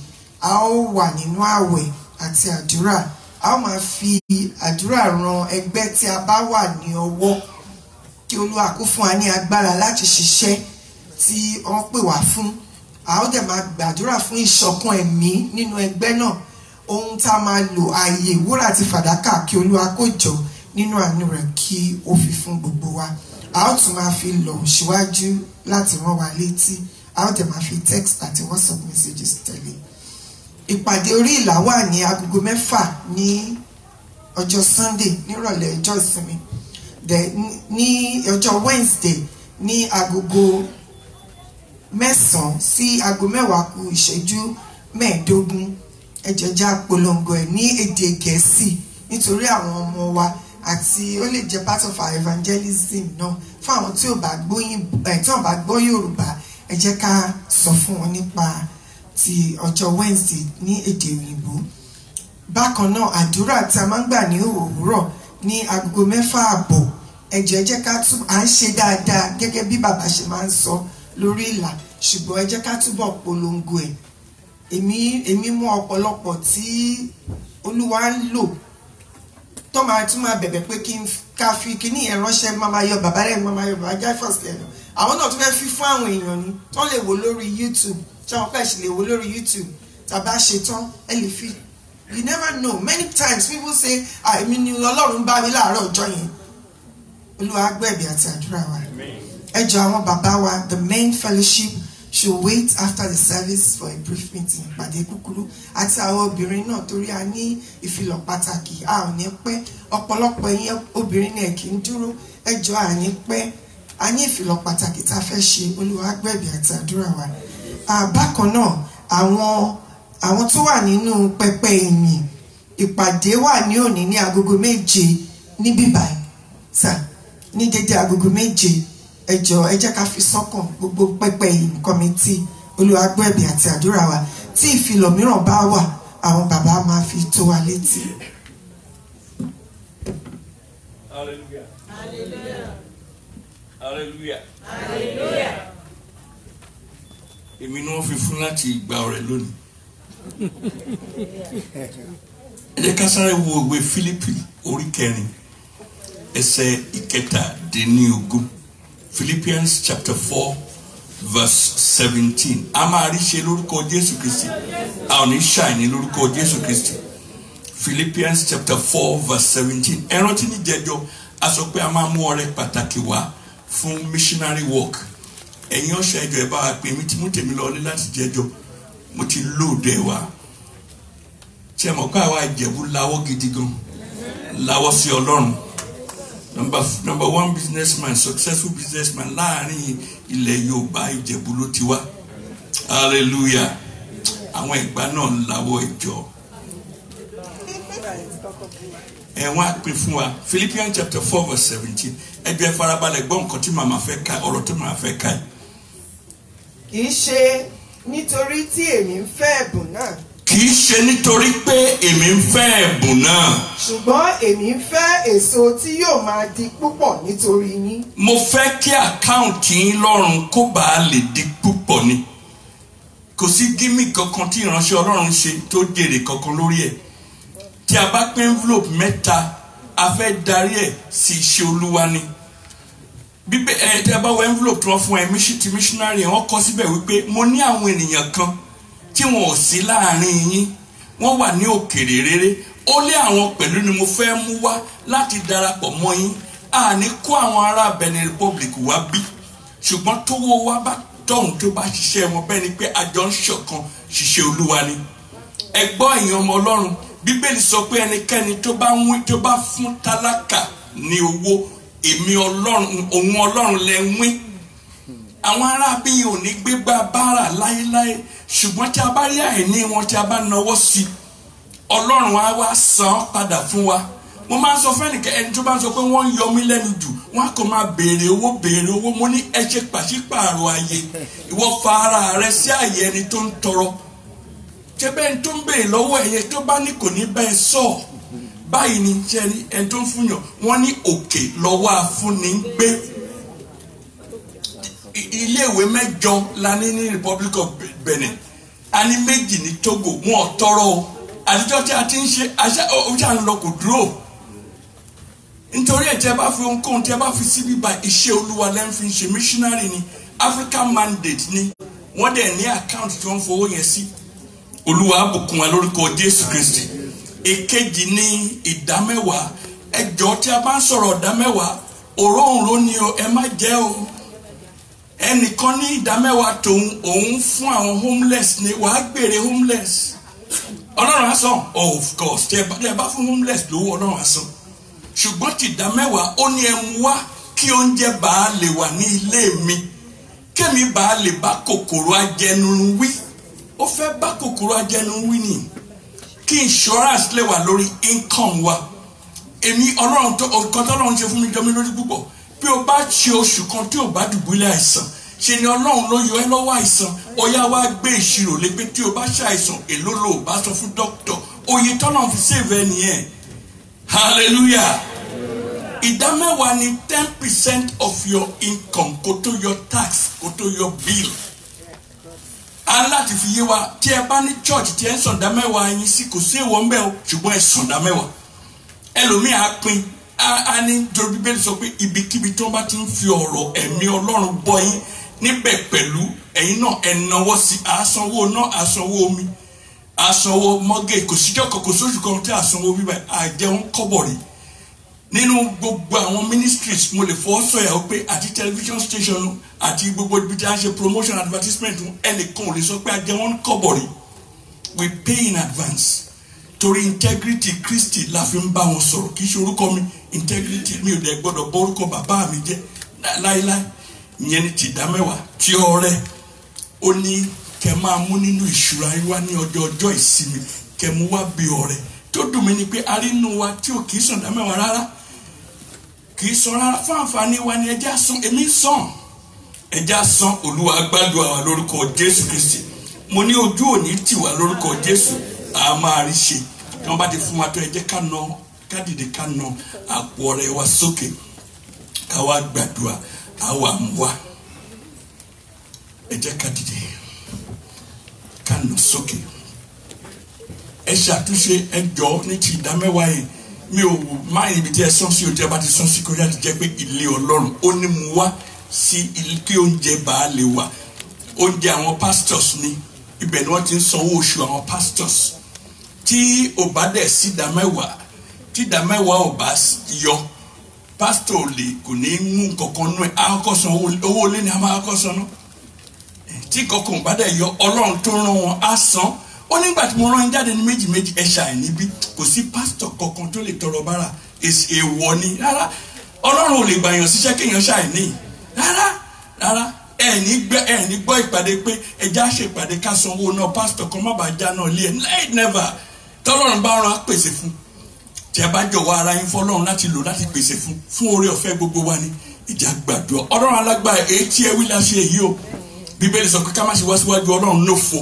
a ó wà nínú ààwẹ̀ àti àdúrà. A ó máa fi àdúrà ran ẹgbẹ́ tí a bá wà ní ọwọ́ kí Olúwa kó fún wa ní agbára láti ṣiṣẹ́ tí wọ́n pè wá fún. A ó dẹ̀ máa gbàdúrà fún ìṣọ̀kan ẹ̀mí nínú ẹgbẹ́ náà. Ohun tá a máa lò ààyè wúrà àti fàdákà kí Olúwa kó jọ nínú àánú rẹ̀ kí ó fi fún gbogbo wa. A ó tún máa fi lọ síwájú láti rán wa létí. A ó dẹ̀ máa fi text àti WhatsApp messages tẹ̀lé. Ìpàdé orí ìlà wà ní agogo 6 ní ọjọ́ Sunday nírọ̀lẹ́ ọjọ́ ìsinmi. Ní ọjọ́ Wednesday ní agogo 9 sí aago 10:15. Ẹ jẹ́ já polongo ẹ̀ ní èdè Gẹ̀ẹ́sì nítorí àwọn ọmọ wa àti ó lè jẹ́ part of our evangelism náà fún àwọn tí ò bá gbọ́ Yorùbá. Ẹ jẹ́ ká sọ fún wọn nípa ti ọjọ́ Wednesday ní èdè òyìnbó. Bákan náà àdúrà tí a máa ń gbà ní òwúrọ̀ ní agogo 6:30. Ẹ jẹ́ ká tún à ń ṣe dáadáa gẹ́gẹ́ bí bàbá ṣe máa ń sọ lórí ìlà ṣùgbọ́n ẹ jẹ́ ká túbọ̀ polongo ẹ̀. Èmi mú ọ̀pọ̀lọpọ̀ tí Olúwa ń lò tó máa tún máa bẹ̀bẹ̀ pé ká fi kíní yẹn ránṣẹ́ máa yọ bàbá rẹ̀ máa yọ bàbá Jaifas lẹ́nu. Àwọn náà tún fẹ́ fi fún àwọn èèyàn ni tó lè wò lórí YouTube tí àwọn pẹ̀sì lè wò lórí YouTube tàbá ṣe tán ẹ lè fi. You never know, many times people say èmi ni Ọlọ́run bá mi láàárọ̀ ọjọ́ yẹn. Olúwa gbẹ̀bí àti àdúrà wa. Ẹ jọ̀ọ́ àwọn bàbá wa, the main fellowship should wait after the service for a brief meeting. Ìpàdé kúkúrú àti àwọn obìnrin náà torí a ní ìfilọ̀ pàtàkì a ò ní pẹ́. Ọ̀pọ̀lọpọ̀ ẹ̀yin obìnrin náà kì í dúró. Ẹ jọ̀ọ́ a ní pẹ́. A ní ìfilọ̀ pàtàkì tá a fẹ́ ṣe. Olúwa gbẹ̀bí àti àdúrà wa. Bákan náà àwọn tó wà nínú pẹpẹ ìyìn ìpàdé wà ní òní ní agogo 7 ní bíbáyìí sà ní dédé agogo 7. Ẹ jọ̀ọ́ ẹ jẹ́ ká fi sọ́kàn gbogbo pẹpẹ ìyìn kọ́mítì Olúwa gbọ́ ẹ̀bẹ̀ àti àdúrà wa. Tí ìfilọ̀ mìíràn bá wà àwọn bàbá máa fi tó wa létí. Hallelujah. Hallelujah. Hallelujah. Èmi ni wọ́n fi fún láti gba ọrẹ lónìí. Ẹ jẹ́ ká sáré wo ìwé Fílípì orí 4 ẹsẹ̀ 17. Philippians chapter 4 verse 17. A máa rí ṣe lórúkọ Jésù Kristi. A ò ní ṣàìní lórúkọ Jésù Kristi. Philippians chapter 4 verse 17. Ẹ rántí ní jẹjọ a sọ pé a máa mú ọrẹ pàtàkì wá fún missionary work. Ẹ̀yin ọ̀ṣẹ́ ẹjọ́ ẹ bá wa pè mí tí mo tèmi lọ ní láti jẹjọ mo ti lóòdẹ wa. Ṣé mọ̀ pé àwa Ìjẹ̀bú láwọ́ gidi gan láwọ́ sí Ọlọ́run. Number one businessman, successful businessman láàrin ilẹ̀ Yorùbá Ìjẹ̀bú ló ti wá. Hallelujah. Àwọn ìgbà náà láwọ́ ìjọ. Ẹ̀wọ̀n á pín fún wa. Philippians chapter 4 verse 17. Ẹjọ́ ẹ farabalẹ̀ gbọ́ nǹkan tí màmá fẹ́ ká ọ̀rọ̀ tí màmá fẹ́ ká. Kì í ṣe nítorí tí èmi ń fẹ́ ẹ̀bùn náà. Kì í ṣe nítorí pé èmi ń fẹ́ ẹ̀bùn náà. Ṣùgbọ́n èmi ń fẹ́ èso tí yóò máa di púpọ̀ nítorí yín. Mo fẹ́ kí àkáǹtì yín lọ́run kó bàa lè di púpọ̀ ni. Kò sí gímì kankan tí ìránṣẹ́ Ọlọ́run ṣe tó jèrè kankan lórí ẹ̀. Tí a bá pín envelope 3, a fẹ́ darí ẹ̀ sí iṣẹ́ Olúwa ni. Bíbẹ́ tí a bá wọ envelope tí wọ́n fún ẹ ti missionary wọ́n kọ síbẹ̀ wípé mo ní àwọn ènìyàn kan tí wọn ò sí láàrin yín wọ́n wà ní òkèèrè rere ó lé àwọn pẹ̀lú ni mo fẹ́ mú wá láti darapọ̀ mọ́ yín a ní kó àwọn ará Benin Republic wá bí ṣùgbọ́n tówó wa tọ̀hún tó bá ṣiṣẹ́ wọn bẹ́ẹ̀ ni pé àjọ ń ṣọ̀kan ṣiṣẹ́ olúwa ni. ẹ gbọ́ ẹ̀yin ọmọ ọlọ́run, bíbélì sọ pé ẹnikẹ́ni tó bá fún tálákà ní owó, èmi ọlọ́run, òun ọlọ́run lẹ ń wín. àwọn arábí ò ní gbégbá báárà láéláé, ṣùgbọ́n tí a bá rí àìní wọn tí a bá nawọ́ sí, ọlọ́run á wá san padà fún wa. mo máa ń sọ fẹ́nìkẹ́ ẹni tó bá ń sọ pé wọ́n ń yọ mí lẹ́nu jù, wọ́n á kàn máa béèrè owó. mo ní ẹ ṣe pàṣípààrọ̀ ayé, ìwọ fa ara rẹ sí àyè ẹni tó ń tọrọ. ṣé bẹ́ẹ̀ tó ń béèrè lọ́wọ́ ẹ̀yẹ tó bá ní kò ní bẹ́ẹ̀ sọ báyìí ni ṣe ẹni tó ń fúnyàn, wọ́n ní òkè lọ́wọ́ afúnni ń gbé. iléèwé 8 la ní Republic of Benin, a ní 2 ní Togo, wọn ò tọrọ o. àtijọ́ tí a ti ń ṣe ọjà ń lọ kò dúró. nítorí ẹ̀ tí ẹ bá fi ohunkóhun tí ẹ bá fi síbí ba iṣẹ́ olúwa lẹ́nu fi ń ṣe missionary ni, African mandate ni, wọ́n dẹ̀ ní account tí wọ́n fowó yẹn sí. olúwa á bùkún wa lórúkọ Jésù Kristi. èkejì ní ìdámẹ́wàá. ẹjọ́ tí a bá ń sọ̀rọ̀ ìdámẹ́wàá, òróǹro ni o, ẹ má jẹ́ o. ẹnìkan ní ìdámẹ́wàá tòun òun fún àwọn homeless ni, wàá gbèrè homeless. ọlọ́run á san, of course tí ẹ bá fún homeless lówó ọlọ́run á san. ṣùgbọ́n ti ìdámẹ́wàá ó ní ẹ mú wá kí oúnjẹ bá lè wà ní ilé mi, kémi bá lè bá kòkòrò ajẹnirun wí. ó fẹ́ bá kòkòrò ajẹnirun wí ni, kí insurance lè wà lórí income wa. èmi ọlọ́run kan tọ́lọ́run ṣe fún mi jọ mí lórí púpọ̀. bí o bá ṣe oṣù kan tí o bá dùbúlẹ̀ àìsàn, ṣe ni ọlọ́run ló yọ ẹ́ lọ́wọ́ àìsàn. ó yá wá gbé ìṣirò lé pé tí o bá ṣàìsàn èló ló o bá sọ fún dókítà, oye tọ́lọ́run fi save ẹ nìyẹn. hallelujah. ìdámẹ́wàá ni 10% of your income kó tó yọ tax, kó tó yọ bill. aláti fi yé wa, tí ẹ bá ní church tí ẹ ń sàn ìdámẹ́wàá yín sí, kò sí èèwọ̀ ń bẹ o, ṣùgbọ́n ẹ sàn ìdámẹ́wàá. ẹlòmíì á pín a ní torí bíbélì sọ pé ibikíbi tí wọ́n bá ti ń fi ọ̀rọ̀ ẹ̀mí ọlọ́run bọ́ yín níbẹ̀ pẹ̀lú ẹ̀yin náà ẹ̀ náwó sí. àsanwó náà, àsanwó omi, àsanwó mọ́gẹ̀, kò síjọ́ kan kò sóṣù kan tí àsanwó bíbá àjẹun kọ́bọ̀ rí. nínú gbogbo àwọn ministries mo lè fọwọ́ sọ̀yà pé àti television station àti gbogbo ibi tí a ń ṣe promotion advertisement ẹnìkan ò lè sọ pé àjẹun kọ́bọ̀ rí. we pay in advance. torí integrity Kristi la fi ń bá wọn sọ̀rọ̀, kì í ṣe orúkọ mi. integrity mi ò dẹ̀ gbọ́dọ̀ bọ́ orúkọ bàbá mi jẹ́ láíláí. ìyẹn ni ti ìdámẹ́wàá. tí ọrẹ ó ní kẹ máa mú nínú ìṣúra yín wá ní ọjọ́ ìsinmi, kẹ mú wá bí ọrẹ. tó dùn mí ni pé arínú wa tí ò kì í sàn ìdámẹ́wàá rárá, kì í sàn rárá. fún àǹfààní wa ni ẹjẹ́ àsán, èmi sàn ẹjẹ́ àsán. olúwa gbàdúrà wa lórúkọ Jésù Kristi. mo ní ojú òní tì wá lórúkọ Jésù. a máa rí ṣe. tí wọ́n bá ti fún wa tó ẹ jẹ́ ká dìde ká nà àpò ọrẹ wa sókè, ká wá gbàdúrà. àwa mú wa, ẹ jẹ́ ká dìde ká nà sókè. ẹ ṣàtúnṣe ẹjọ́ ní ti ìdámẹ́wàá yẹn. mi ò máa ibi tí ẹ sán sí o, tí ẹ bá ti sán sí kórìíra ti jẹ́ pé ilé ọlọ́run ó ní mú wá sí ilé kí oúnjẹ bá lè wà. oúnjẹ àwọn pastors ni, ibẹ̀ ni wọ́n ti ń sanwó oṣù àwọn pastors. tí ò bá dẹ̀ sí ìdámẹ́wàá, tí ìdámẹ́wàá ò bá yọ, pastor lè kò ní mú kankan nú ẹ̀, akọ́sán owó ilé ni a máa kọ́sán náà. tí kankan ò bá dẹ̀ yọ, ọlọ́run tó rán wọn á san. ó nígbà tí mo rán yín jáde ní méjì ẹ ṣàìní bí, kò sí pastor kankan tó lè tọrọ bára, èèwọ̀ ni rárá. ọlọ́run ò lè gbàyàn síṣẹ́ kéèyàn ṣàìní rárá. ẹ̀ní gbọ́ ìpàdé pé ẹja ṣèpàdé ká sanwó náà pastor kan má bàa já náà lé ẹ̀ never. tọ́lọ́run bá rán pèsè fún, tí ẹ bá jọ̀wọ́ ara yín fọ́lọ́run láti lò láti pèsè fún oore ọ̀fẹ́ gbogbo wa ni. ìjà gbàdúrà ọlọ́run alágbára èyí tí ẹ wí la ṣe èyí o. bíbélì sọ pé ká má ṣe wá síwájú ọlọ́run lófo,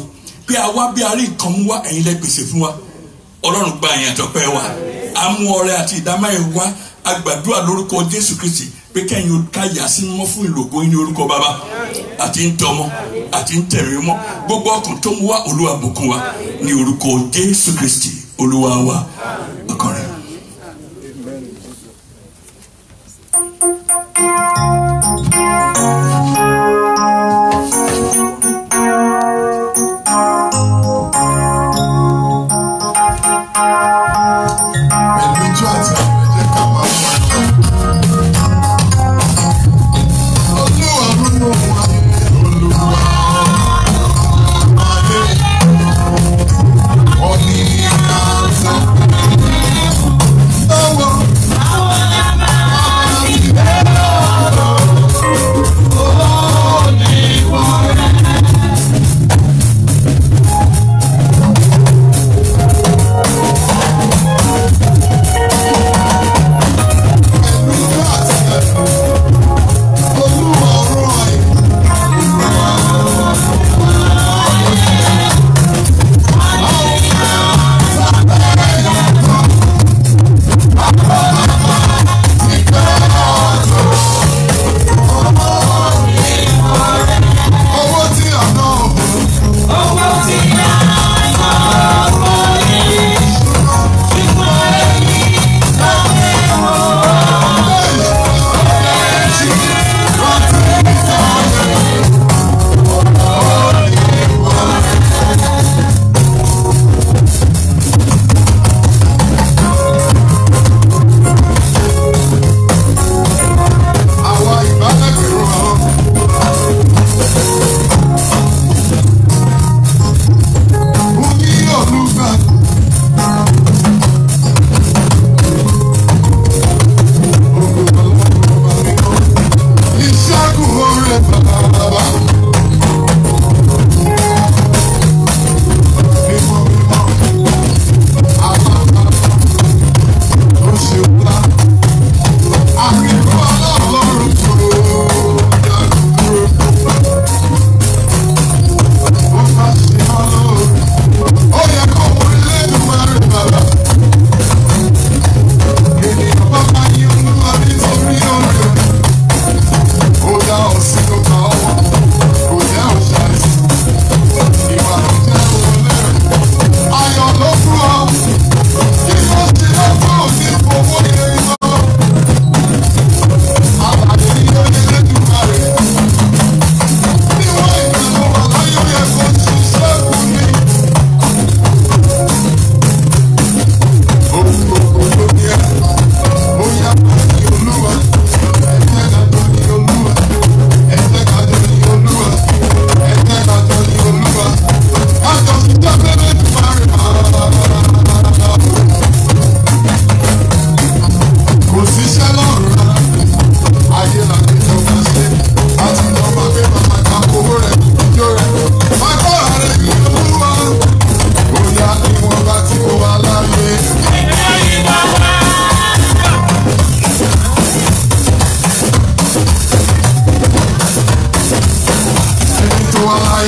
pé a wá bí a rí nǹkan mú wá, ẹ̀yin lẹ pèsè fún wa. ọlọ́run gba ẹ̀yìn àtọ́pẹ́ wa. a mú ọrẹ àti ìdámẹ́rin wá, a gbàdúrà lórúkọ Jésù Kristi pé kẹ́yìn ká yà sí mọ́ fún ìlògo yín ní orúkọ bàbá àti ń tọmọ àti ń tẹ̀mí mọ́. gbogbo ọkàn tó mú wá, olúwa bùkún wa ní orúkọ Jésù Kristi olúwa wa. ọkọrin. Olúwa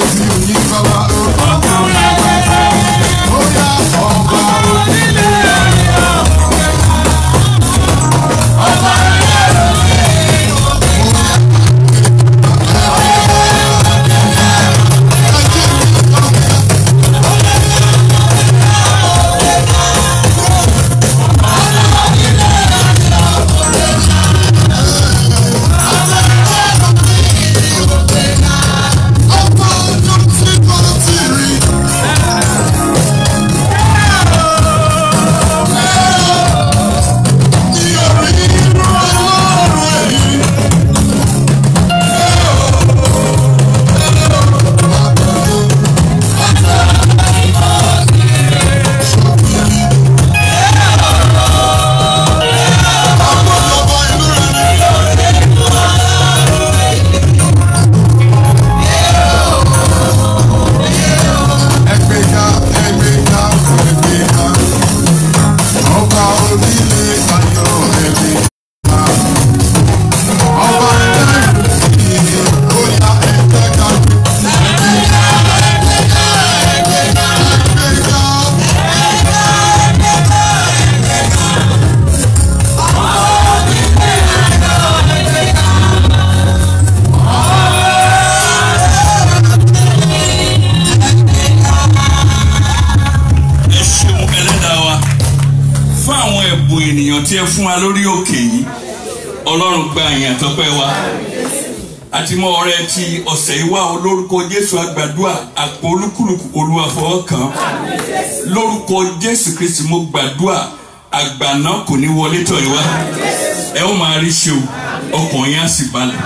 etí òyìn bàbá o. Ó yá ọba onílé ayọ̀. Ọba tí ẹ fún wa lórí òkè yìí Ọlọ́run gba ìyìn àtọpẹ́ wa àti mọ ọrẹ ti ọ̀sẹ̀ ìwà olórúkọ Jésù àgbàdua àpò olúkúlùkù Olúwa fọwọ́ kàn lórúkọ Jésù Kristi mo gbàdúà àgbàná kò ní wọlé tọ̀ ìwá ẹ ó máa rí ṣe o ọkàn yín á sì balẹ̀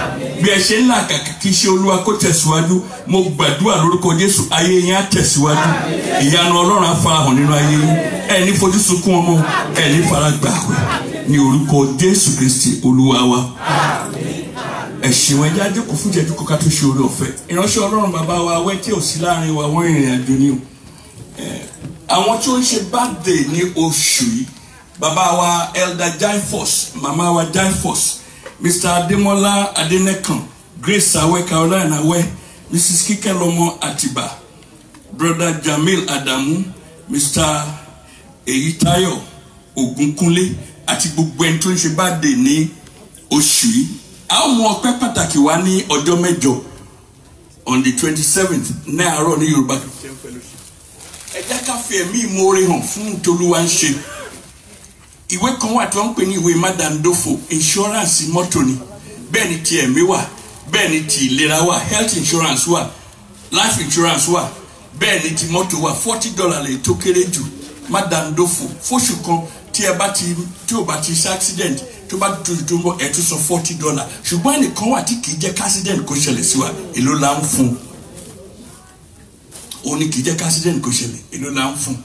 bí ẹ ṣe ń là kàkà kí iṣẹ́ Olúwa kó tẹ̀síwájú mo gbàdúà lórúkọ Jésù ayé yín á tẹ̀síwájú ìyanu Ọlọ́run á farahàn nínú ayé yín ẹ ní fojú sunkún ọmọ ẹ ní fara gbààwẹ̀ ní orúkọ Jésù Kristi Olúwa wa ẹ̀sìn ẹja jókòó fún ìjẹ́jú kọ́ká tó ṣe orí ọ̀fẹ́ ìránṣẹ́ Ọlọ́run bàbá wa wẹ́ tí ò sí láàrin wa wọ́n ìrìn àjò ni o àwọn tí ó ń ṣe birthday ní oṣù yìí bàbá wa Elder Jaifos màmá wa Jaifos Mr. Ademola Adenekan Grace Awe Caroline Awe Mrs. Kikelomo Atiba Brother Jamil Adamu Mr. Eyitayo Ogunkunle àti gbogbo ẹni tó ń ṣe birthday ní oṣù yìí a ó mú ọpẹ́ pàtàkì wá ní ọjọ́ mẹ́jọ on the 27th ní àárọ̀ ní Yorùbá Christian Fellowship ẹ jẹ́ ká fi ẹ̀mí ìmoore hàn fún t'Olúwa ń ṣe ìwé kan wà tí wọ́n ń pè ní ìwé Madandofo insurance mọ́tò ni bẹ́ẹ̀ ni ti ẹ̀mí wà bẹ́ẹ̀ ni ti ìlera wà health insurance wà life insurance wà bẹ́ẹ̀ ni ti mọ́tò wà $40 lè tó kéré jù Madandofo fóṣù kan tí ẹ bá ti tí ò bá ti ṣe accident tó bá tó ń bọ̀ ẹ tún sọ $40 ṣùgbọ́n ẹnìkan wà tí kì í jẹ́ accident kó ṣẹlẹ̀ sí wa èló la ń fún òun ni kì í jẹ́ accident kó ṣẹlẹ̀ èló la ń fún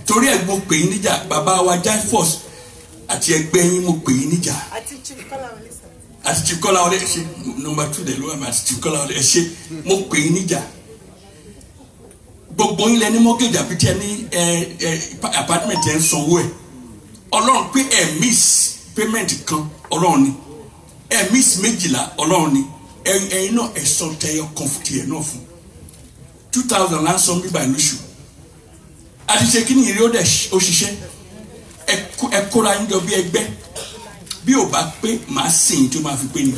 torí ẹ̀ mo pè yín níjà bàbá wa Jaifos àti ẹgbẹ́ yín mo pè yín níjà àti Chief Kọ́láwọlé ẹ ṣé number 2 dẹ̀ ló wà mí àti Chief Kọ́láwọlé ẹ ṣé mo pè yín níjà gbogbo yín lẹ ní mortgage àbí tí ẹ ní apartment ẹ ń sanwó ẹ Ọlọ́run pé ẹ miss payment kan Ọlọ́run ni ẹ miss méjìlá Ọlọ́run ni ẹ̀yin náà ẹ sọ tẹyọ kan fún tiẹ̀ náà fún 2000 lásán bíbá lóṣù àti ṣe kí ni ìrírí ó ṣiṣẹ́ ẹ kóra yín jọ bí ẹgbẹ́ bí ò bá pé màá sìn tó máa fi pé ni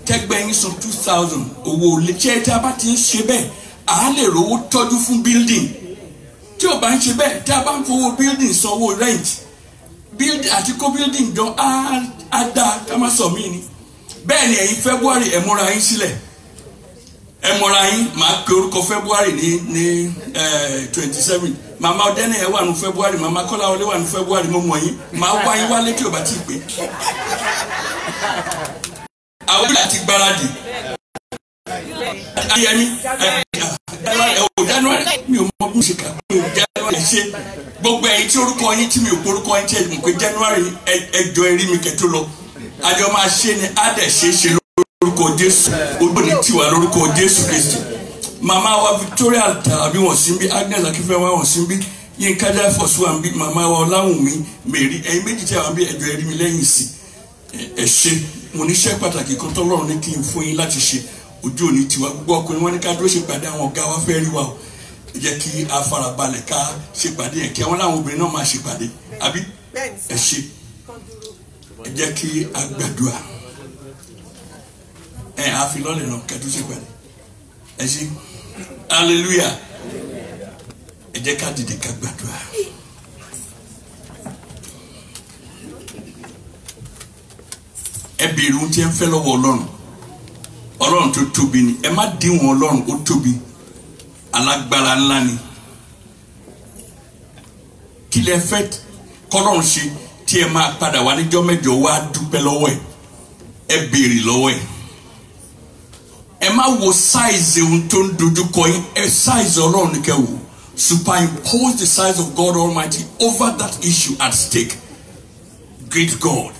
kẹgbẹ́ yín san 2000 owó olè tí ẹ tí a bá ti ń ṣe bẹ́ẹ̀ à lè rówó tọ́jú fún building tí ò bá ń ṣe bẹ́ẹ̀ tí a bá ń fowó building sanwó rent building àti kó building jọ á dá ká má sọ mí ni bẹ́ẹ̀ ni ẹ̀yin February ẹ múra yín sílẹ̀ ẹ múra yín máa pe orúkọ February ní 27 màmá ọdẹ́nì ẹ wà ní February màmá Kọ́láwọlé wà ní February mo mọ̀ yín máa wá yín wálé tí ò bá ti pé àwọn ìlà ti gbáradì ayẹmi January mi ò mọ bí mo ṣe kà mi ò January ṣe gbogbo ẹ̀yin tí orúkọ yín tí mi ò porúkọ yín tí ẹ mọ̀ pé January ẹjọ ẹrí mi kẹtó lọ àjọ máa ṣe ni á dẹ̀ ṣe lórúkọ Jésù ojú ní tiwa lórúkọ Jésù Kristi màmá wa Victoria tàbí wọn sí bí Agnes Akínfẹ́wá wọn sí bí Yínká Jaifos wà bí màmá wa Ọláwùnmí Mary ẹ̀yin méjì tí a wà bí ẹjọ ẹrí mi lẹ́yìn sí ẹ ṣe mo níṣẹ́ pàtàkì kan tọ́lọ́run ní kí n fún yín láti ṣe ojú òní tiwa gbogbo ọkùnrin wọn ní ká dúró ṣèpàdé àwọn ọ̀gá wa fẹ́ rí wa o ẹ jẹ́ kí a farabalẹ̀ ká ṣèpàdé yẹn kí àwọn làwọn obìnrin náà máa ṣèpàdé àbí ẹ ṣe ẹ jẹ́ kí a gbàdúrà a fi lọ́lẹ̀ náà kẹ́tù ṣèpàdé ẹ ṣe hallelujah ẹ jẹ́ ká dìde ká gbàdúrà. ẹ béèrè ohun tí ẹ ń fẹ́ lọ́wọ́ Ọlọ́run Ọlọ́run tó tóbi ni ẹ má díwọ̀n Ọlọ́run ó tóbi alágbára ńlá ni kí lẹ fẹ́ kọ́lọ́run ṣe tí ẹ máa padà wá níjọ́ mẹ́jọ wá dúpẹ́ lọ́wọ́ ẹ béèrè lọ́wọ́ ẹ má wo size ohun tó ń dojúkọ yín ẹ size Ọlọ́run ní kẹ́ wò superimpose the size of God Almighty over that issue at stake. Great God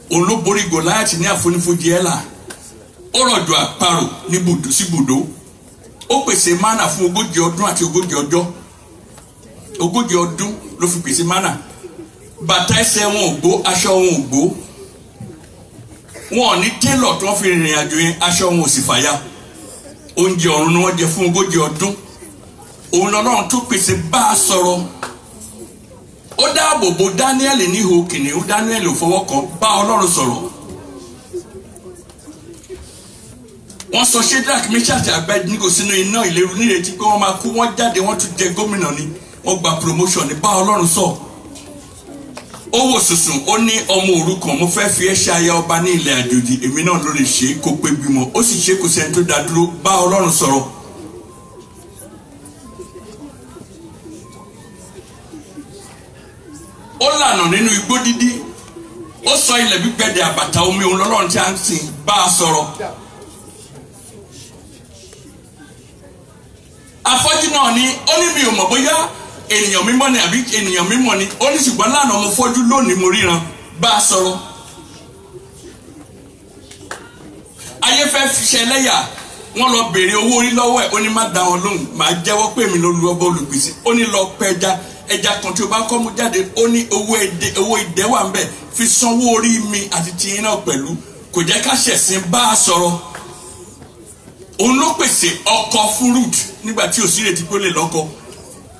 olóborí Gòláyátì ní àfonífojì ẹ̀là ó rọ̀jò àparò ní síbùdó ó pèsè mánà fún 40 ọdún àti 40 ọjọ́ 40 ọdún ló fi pèsè mánà bàtà ẹsẹ̀ wọn ò gbó aṣọ wọn ò gbó wọn ò ní télọ̀ tí wọ́n fi rìnrìn àjò yẹn aṣọ wọn ò sì fàya oúnjẹ ọ̀run ni wọ́n jẹ fún 40 ọdún òun lọ́lọ́run tó pèsè bá a sọ̀rọ̀ ó dáàbò bo Daniel ní ihò kìnìún Daniel ò fọwọ́ kàn bá Ọlọ́run sọ̀rọ̀ wọ́n sọ Shadrach Meshach àti Abednego sínú iná ìléru nírètí pé wọ́n máa kú wọ́n jáde wọ́n tún jẹ gómìnà ni wọ́n gba promotion ní bá Ọlọ́run sọ ó wò sùsùn ó ní ọmọ òrukàn mo fẹ́ fi ẹ́ ṣe aya ọba ní ilẹ̀ àjòjì èmi náà ló lè ṣe kó pé bímọ ó sì ṣe kò sẹ́ni tó dá dúró bá Ọlọ́run sọ̀rọ̀. ó lànà nínú igbó dídí ó sọ ilẹ̀ gbígbẹ́ di àbàtà omi òun lọ́lọ́run tí a ń sìn bá a sọ̀rọ̀. afọ́jú náà ni ó ní mi ò mọ̀ bóyá ènìyàn mímọ́ ni àbí ènìyàn mímọ́ ni ó ní ṣùgbọ́n lánàá mo fọ́jú lónìí mo ríran bá a sọ̀rọ̀. ayé fẹ́ fi ṣe ẹlẹ́yà wọ́n lọ béèrè owó orí lọ́wọ́ ẹ̀ ó ní má dá wọn lóhùn màá jẹ́wọ́ pé èmi ló lu ọba olùgbèsè ó ní lọ pẹja ẹja kan tí o bá kọ́ mú jáde ó ní owó ìdẹ wà ń bẹ̀ fi sanwó orí mi àti tiyín náà pẹ̀lú kò jẹ́ ká ṣẹ̀sìn bá a sọ̀rọ̀ òun ló pèsè ọkọ fún Ruth nígbà tí ò sí ìrètí pé ó lè lọ́kọ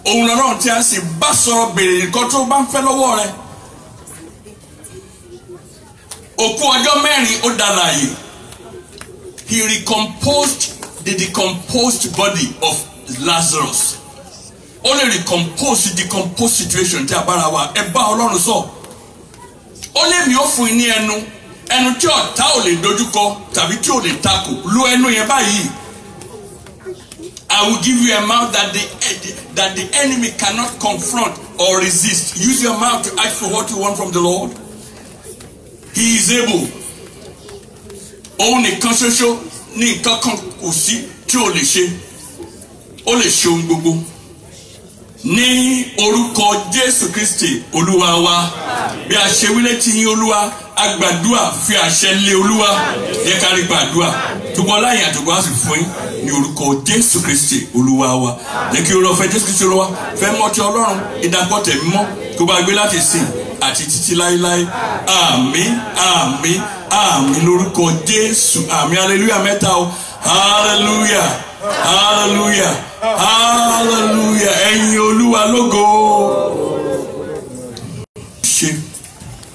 òun lọ́rọ̀ tí a sì bá sọ̀rọ̀ béèrè nǹkan tó bá ń fẹ́ lọ́wọ́ rẹ̀ òkú ọjọ́ mẹ́rin ó dá láàyè he recomposed the decomposed body of Lazarus ó lè recompose decomposed situation tí a bára wa ẹ bá Ọlọ́run sọ ó lè mi ó fún yín ní ẹnu tí ọ̀tá ò lè dojúkọ tàbí tí ò lè takò lo ẹnu yẹn báyìí. I will give you a mouth that the enemy cannot confront or resist. Use your mouth to ask for what you want from the Lord. He is able. Òun nìkan ṣoṣo ní nǹkan kan kò sí tí ò lè ṣe. Ó lè ṣe ohun gbogbo. Ní orúkọ Jésù Kristi Olúwa wa bí a ṣe wílé tí yín Olúwa agbàdúà fi àṣẹ lé Olúwa yẹ ká rí gbàdúà tukọ̀ láyé àtùgbọ́ àti fún yín ní orúkọ Jésù Kristi Olúwa wa jẹ́ kí olúwa fẹ́ Jésù Kristi Olúwa fẹ́ mọ́ ti Ọlọ́run ìdàpọ̀ tẹ̀mí mọ́ kó bá gbé láti sìn àti títí láéláé àmín àmín àmín lórúkọ Jésù àmín hallelujah mẹ́ta o hallelujah hallelujah hallelujah ẹ̀yin Olúwa lógo